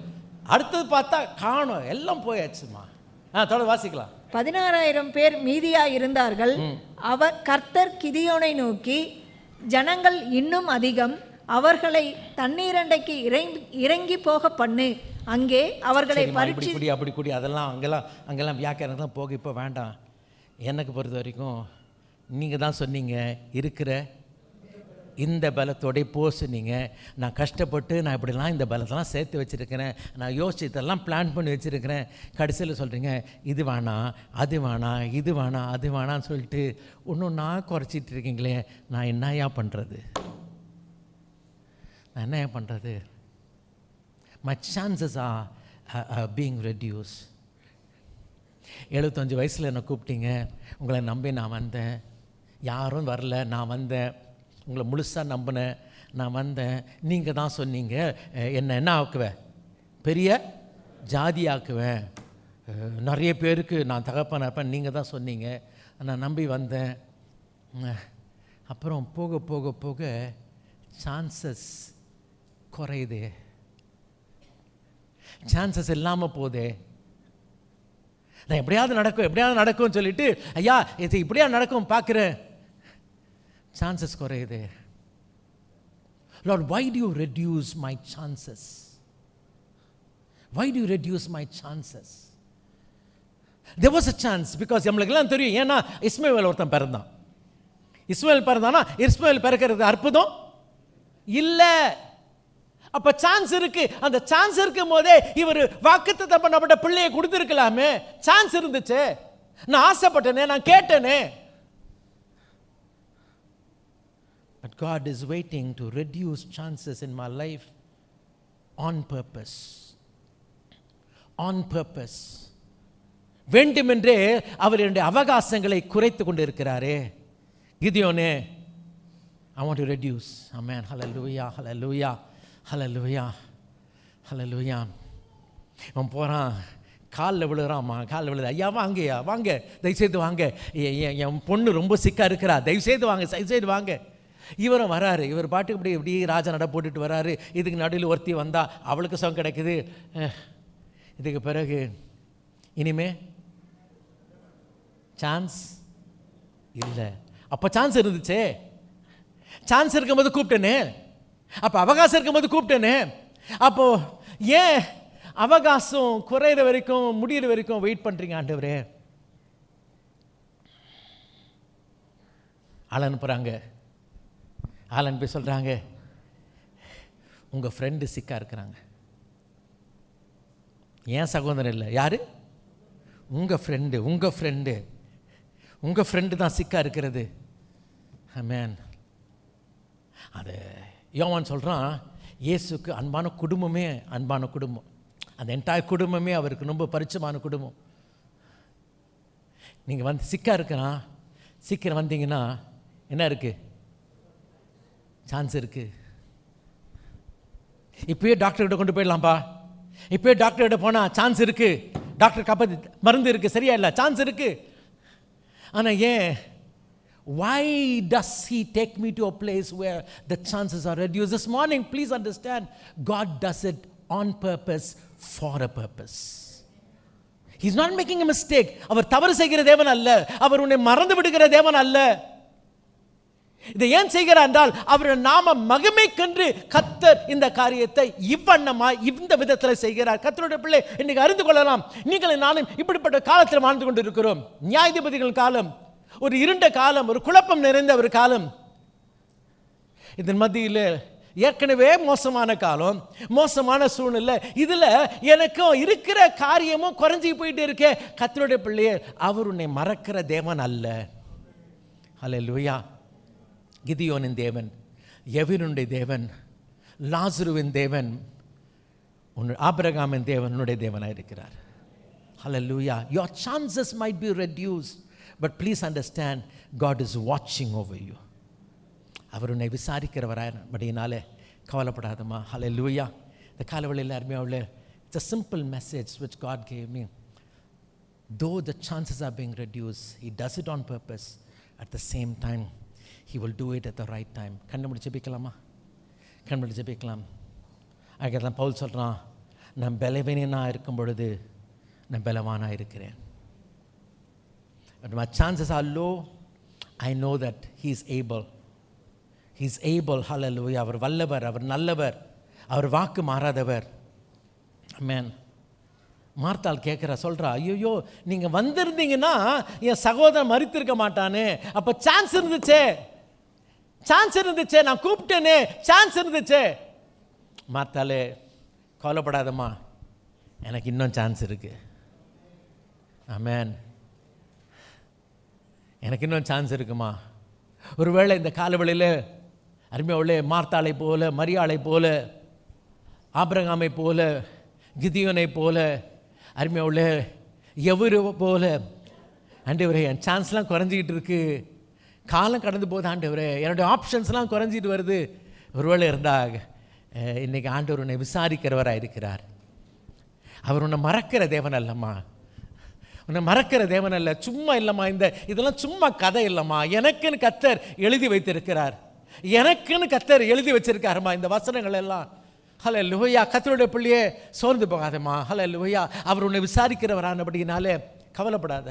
அடுத்தது பார்த்தா காணும், எல்லாம் போயாச்சுமா. தொடர்ந்து வாசிக்கலாம். 16,000 பேர் மீதியாய் இருந்தார்கள். அவர் கர்த்தர் கிதியோனை நோக்கி, ஜனங்கள் இன்னும் அதிகம், அவர்களை தண்ணீரண்டைக்கு இறங்கி போக பண்ணு, அங்கே அவர்களை பரீட்சை அப்படி கூடி அதெல்லாம் அங்கெல்லாம் வியாக்கியானதான் போக இப்போ வேண்டாம். எனக்கு பொறுத்த வரைக்கும் நீங்கள் தான் சொன்னீங்க இருக்கிற இந்த பலத்தோட சொன்னீங்க. நான் கஷ்டப்பட்டு நான் இப்படிலாம் இந்த பலத்தெல்லாம் சேர்த்து வச்சுருக்கிறேன், நான் யோசிச்சு இதெல்லாம் பிளான் பண்ணி வச்சுருக்கிறேன். கடைசியில் சொல்கிறீங்க இது வேணாம், அது வேணாம், இது வேணாம், அது வேணான்னு சொல்லிட்டு ஒன்றும் நான் குறைச்சிட்டு இருக்கீங்களே, நான் என்னையா பண்ணுறது? நான் என்ன பண்ணுறது? My chances are being reduced. 75 வயசில் என்னை கூப்பிட்டீங்க, உங்களை நம்பி நான் வந்தேன், யாரும் வரல, நான் வந்தேன், உங்களை முழுசாக நம்பினேன், நான் வந்தேன். நீங்கள் தான் சொன்னீங்க என்ன ஆக்குவேன், பெரிய ஜாதி ஆக்குவேன், நிறைய பேருக்கு நான் தகப்பன் இருப்பேன், நீங்கள் தான் சொன்னீங்க, நான் நம்பி வந்தேன். அப்புறம் போக போக போக சான்சஸ் குறையுது, சான்சஸ் இல்லாமல் போதே. நான் எப்படியாவது நடக்கும்னு சொல்லிட்டு ஐயா இது இப்படியா நடக்கும் பார்க்குறேன், சான்சஸ் குறையுது. Lord, why do you reduce my chances? Why do you reduce my chances? There was a chance because நம்மளுக்கெல்லாம் தெரியும், ஏன்னா இஸ்மாவேல் ஒருத்தன் பிறந்தான். இஸ்மாவேல் பிறந்தானா இஸ்மாவேல் பிறக்கிறது அற்புதம் இல்லை. அப்ப சான்ஸ் இருக்கு. அந்த சான்ஸ் இருக்கும் போதே இவர் வாக்குத்தத்தம் பண்ணப்பட்ட பிள்ளையை கொடுத்துருக்கலாமே, சான்ஸ் இருந்துச்சு, நான் ஆசைப்பட்டேனே, நான் கேட்டேனே. But God is waiting to reduce chances in my life on purpose. On purpose. வேண்டுமென்றே அவர் என்னுடைய அவகாசங்களை குறைத்து கொண்டு இருக்கிறாரே. கிதியோனே, I want to reduce. Amen. Hallelujah, hallelujah, hallelujah, hallelujah. அவன் போகிறான், காலில் விழுறாம்மா, காலில் விழுது. ஐயா வாங்கய்யா, வாங்க, தயவுசெய்து வாங்க, என் பொண்ணு ரொம்ப சிக்காக இருக்கிறா, தயவுசெய்து வாங்க, தயவுசெய்து வாங்க. இவரும் வராரு, இவர் பாட்டுக்கு இப்படி ராஜா நட போட்டுட்டு வராரு. இதுக்கு நடுவில் ஒருத்தி வந்தா, அவளுக்கு சுகம் கிடைக்குது. இதுக்கு பிறகு இனிமே சான்ஸ் இல்லை. அப்போ சான்ஸ் இருந்துச்சே, சான்ஸ் இருக்கும்போது கூப்பிட்டேனே, அப்போ அவகாசம் இருக்கும்போது கூப்பிட்டேனே. அப்போ ஏன் அவகாசம் குறையிற வரைக்கும், முடிகிற வரைக்கும் வெயிட் பண்ணுறீங்க ஆண்டவரே? ஆள் அனுப்புகிறாங்க. ஆள் அனுப்பி சொல்கிறாங்க, உங்கள் ஃப்ரெண்டு சிக்காக இருக்கிறாங்க. ஏன் சகோதரன் இல்லை, யார்? உங்கள் ஃப்ரெண்டு, உங்கள் ஃப்ரெண்டு, உங்கள் ஃப்ரெண்டு தான் சிக்காக இருக்கிறது. ஆமென். அது யோவான் சொல்கிறான், இயேசுக்கு அன்பான குடும்பமே அன்பான குடும்பம், அந்த என்டையர் குடும்பமே அவருக்கு ரொம்ப பரிச்சயமான குடும்பம். நீங்கள் வந்து சிக்காக இருக்கிறான், சீக்கிரம் வந்தீங்கன்னா என்ன இருக்குது? சான்ஸ் இருக்குது. இப்போயே டாக்டர்கிட்ட கொண்டு போயிடலாம்ப்பா, இப்போயே டாக்டர்கிட்ட போனால் சான்ஸ் இருக்குது, டாக்டர் காப்பாற்றி மருந்து இருக்குது, சரியா இல்லை, சான்ஸ் இருக்குது. ஆனால் ஏன், why does he take me to a place where the chances are reduced? This morning, please understand, God does it on purpose, for a purpose. He's not making a mistake. அவர் தவறு செய்கிற தேவன் அல்ல, அவர் உன்னை மறந்து விடுகிற தேவன் அல்ல. இதை ஏன் செய்கிறார் என்றால், அவருடைய நாம மகிமைக்கென்று கர்த்தர் இந்த காரியத்தை இவ்வண்ணமா இந்த விதத்தில் செய்கிறார். கர்த்தருடைய பிள்ளை, இன்னைக்கு அறிந்து கொள்ளலாம், நீங்களும் நானும் இப்படிப்பட்ட காலத்தில் வாழ்ந்து கொண்டு இருக்கிறோம். நியாயாதிபதிகள் காலம், ஒரு இருண்ட காலம், ஒரு குழப்பம் நிறைந்த ஒரு காலம். இதன் மத்தியில் ஏற்கனவே மோசமான காலம், மோசமான சூழ்நிலை. இதில் எனக்கும் இருக்கிற காரியமும் குறைஞ்சி போயிட்டு இருக்கே. கர்த்தருடைய பிள்ளையே, அவர் உன்னை மறக்கிற தேவன் அல்ல. ஹல்லேலூயா. கிதியோனின் தேவன், எவினுடைய தேவன், லாசருவின் தேவன், ஆபிரகாமின் தேவன் உன்னுடைய தேவனாக இருக்கிறார். ஹல்லேலூயா. Your chances might be reduced, but please understand, God is watching over you. அவர் உன்னை விசாரிக்கிறவராயினாலே கவலைப்படாதம்மா. ஹல்லேலூயா. இந்த காலவெளியில் அருமையாக, it's a simple message which God gave me. Though the chances are being reduced, He does it on purpose. At the same time, He will do it at the right time. கண்ணு முடிச்சு ஜெபிக்கலாமா? கண்ணு முடிச்சு ஜெபிக்கலாம். அதுக்கெல்லாம் பவுல் சொல்கிறான், நான் பலவீனனாக இருக்கும் பொழுது நான் பலவானாக இருக்கிறேன். But my chances are low. I know that He is able. He is able. Hallelujah. அவர் வல்லவர், அவர் நல்லவர், அவர் வாக்கு மாறாதவர். Amen. மார்த்தாள் கேட்குறா, சொல்கிறா, ஐயோ நீங்கள் வந்திருந்தீங்கன்னா என் சகோதரன் மரித்திருக்க மாட்டானே. அப்போ சான்ஸ் இருந்துச்சே, சான்ஸ் இருந்துச்சே, நான் கூப்பிட்டேனே, சான்ஸ் இருந்துச்சே. மார்த்தாளே, கவலைப்படாதம்மா, எனக்கு இன்னும் சான்ஸ் இருக்கு. ஆமென். எனக்கு இன்னும் சான்ஸ் இருக்குமா. ஒருவேளை இந்த காலவெளியில் அருமையாவுள்ளே மார்த்தாளை போல, மரியாளை போல, ஆபிரகாமை போல, கிதியோனை போல, அருமையாவுள்ளே எவரு போல, ஆண்டவரே என் சான்ஸ்லாம் குறைஞ்சிக்கிட்டு இருக்கு, காலம் கடந்து போகுது ஆண்டவரே, என்னுடைய ஆப்ஷன்ஸ்லாம் குறைஞ்சிட்டு வருது. ஒருவேளை இருந்தால் இன்றைக்கி ஆண்டவர் உன்னை விசாரிக்கிறவராக இருக்கிறார். அவர் உன்னை மறக்கிற தேவன் அல்லம்மா, உன்னை மறக்கிற தேவன் அல்ல. சும்மா இல்லைம்மா, இதெல்லாம் சும்மா கதை இல்லைம்மா. எனக்குன்னு கர்த்தர் எழுதி வைத்திருக்கிறார், எனக்குன்னு கர்த்தர் எழுதி வச்சிருக்காருமா இந்த வசனங்கள் எல்லாம். ஹல்லேலூயா. கர்த்தருடைய பிள்ளையே, சோர்ந்து போகாதம்மா. ஹல்லேலூயா. அவர் உன்னை விசாரிக்கிறவரானபடினாலே கவலைப்படாத.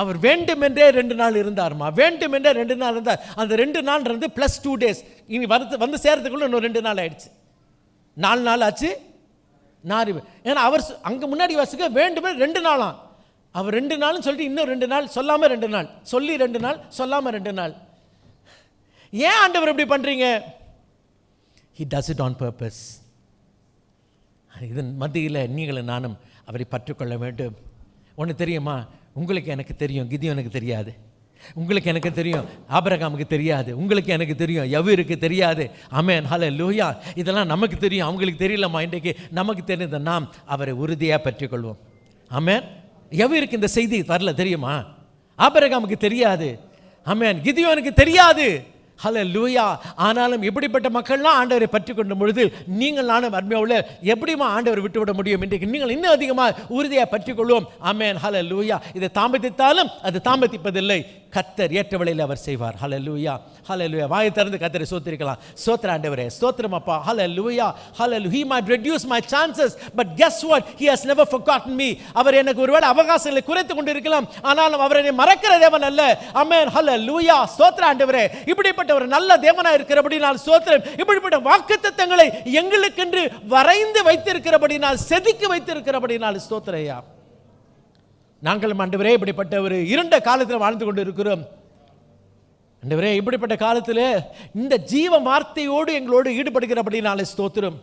அவர் வேண்டுமென்றே 2 நாள் இருந்தார்மா, வேண்டுமென்றே 2 நாள் இருந்தார். அந்த 2 நாள் இருந்து ப்ளஸ் 2 days, இனி வந்து சேர்றதுக்குள்ள இன்னும் 2 நாள் ஆயிடுச்சு. 4 நாள் ஆச்சு. ஏன்னா அவர் அங்கே முன்னாடி வசுக்க வேண்டுமே 2 நாளாம். அவர் 2 நாள்னு சொல்லிட்டு இன்னும் 2 நாள், சொல்லாமல் 2 நாள், சொல்லி 2 நாள், சொல்லாமல் 2 நாள். ஏன் ஆண்டவர் இப்படி பண்ணுறீங்க? He does it on purpose. இதன் மத்தியில் நீங்களும் நானும் அவரை பற்றுக்கொள்ள வேண்டும். ஒன்று தெரியுமா, உங்களுக்கு எனக்கு தெரியும், கிதியோனுக்கு தெரியாது. உங்களுக்கு எனக்கு தெரியும், ஆபிரகாமுக்கு தெரியாது. உங்களுக்கு எனக்கு தெரியும், எவருக்கு தெரியாது. ஆமென். ஹல்லேலூயா. இதெல்லாம் நமக்கு தெரியும், அவங்களுக்கு தெரியலம்மா. இன்றைக்கு நமக்கு தெரிந்த நாம் அவரை உறுதியாக பற்றிக்கொள்வோம். ஆமென். எவருக்கு இந்த செய்தி வரல தெரியுமா? ஆபிரகாமுக்கு தெரியாது. ஆமென். கிதியோனுக்கு தெரியாது. ஹல்லேலூயா. ஆனாலும் இப்படிப்பட்ட மக்கள்லாம் ஆண்டவரை பற்றி கொண்ட பொழுது நீங்கள் நானும் அருமையுள்ள எப்படிமா ஆண்டவர் விட்டுவிட முடியும்? இன்றைக்கு நீங்கள் இன்னும் அதிகமாக உறுதியாக பற்றி கொள்வோம். ஆமென். ஹல்லேலூயா. இதை தாமதித்தாலும் அது தாமதிப்பதில்லை. கர்த்தர் ஏற்ற வேளையில் அவர் செய்வார். ஹல்லேலூயா. ஹல்லேலூயா. வாயை திறந்து கர்த்தரை ஸ்தோத்திரிக்கலாம். ஸ்தோத்திர ஆண்டவரே, ஸ்தோத்திரம் அப்பா. ஹல்லேலூயா. ஹல்லேலூயா. He might reduce my chances, but guess what? He has never forgotten me. அவர் எனக்கு ஒருவேளை அவகாசங்களை குறைத்து கொண்டிருக்கலாம், ஆனாலும் அவர் என்னை மறக்கிற தேவன் அல்ல. ஆமென். ஹல்லேலூயா. ஸ்தோத்திர ஆண்டவரே. இப்படிப்பட்ட ஒரு நல்ல தேவனாய் இருக்கிறபடினால் ஸ்தோத்திரம். இப்படிப்பட்ட வாக்குத்தத்தங்களை எங்களுக்கென்று வரைந்து வைத்திருக்கிறபடினால், செதுக்கி வைத்திருக்கிறபடினால் ஸ்தோத்திரையா. நாங்கள் ஆண்டவரே இப்படிப்பட்ட ஒரு இருண்ட காலத்தில் வாழ்ந்து கொண்டு இருக்கிறோம். ஆண்டவரே இப்படிப்பட்ட காலத்தில் இந்த ஜீவ வார்த்தையோடு எங்களோடு ஈடுபடுகிறபடினாலே ஸ்தோத்திரம்.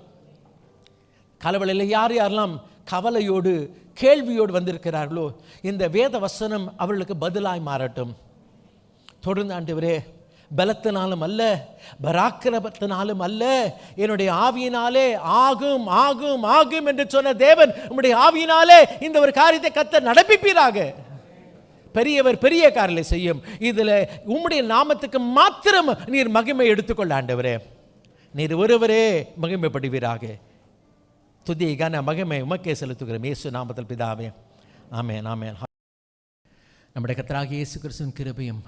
கலவலையில் யார் யாரெல்லாம் கவலையோடு கேள்வியோடு வந்திருக்கிறார்களோ இந்த வேத வசனம் அவர்களுக்கு பதிலாய் மாறட்டும். தொடர்ந்து ஆண்டவரே, பலத்தினாலும் அல்ல, பராக்கிரமத்தினாலும் அல்ல, என்னுடைய ஆவியினாலே ஆகும் ஆகும் ஆகும் என்று சொன்ன தேவன் உம்முடைய ஆவியினாலே இந்த ஒரு காரியத்தை கர்த்தர் நடப்பிப்பீராக. பெரியவர் பெரிய காரியங்களை செய்யும். இதில் உம்முடைய நாமத்துக்கு மாத்திரம் நீர் மகிமை எடுத்துக்கொள்ள ஆண்டவரே. நீர் ஒருவரே மகிமைப்படுவீராக. துதி கன மகிமை உமக்கே செலுத்துகிறோம் இயேசு நாமத்தில் பிதாவே. ஆமென். ஆமென். நம்முடைய கர்த்தராகிய இயேசு கிறிஸ்துவின் கிருபையும்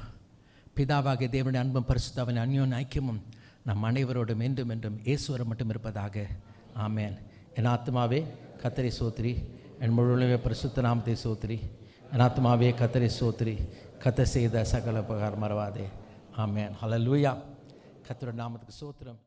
பிதாவாகிய தேவனுடைய அன்பும் பரிசுத்தாவின் அந்யோன்ய ஐக்கியமும் நம் அனைவரோடும் என்றும் என்றும் இயேசுவரம் மட்டும் இருப்பதாக. ஆமென். என் ஆத்மாவே கர்த்தரை சோத்திரி, என் முழுவதுமே பரிசுத்த நாமத்தை சோத்திரி. என் ஆத்மாவே கர்த்தரை சோத்திரி, கர்த்தர் செய்த சகல உபகாரம் மறவாதே. ஆமென். ஹல்லேலூயா. கர்த்தருடைய நாமத்துக்கு சோத்திரம்.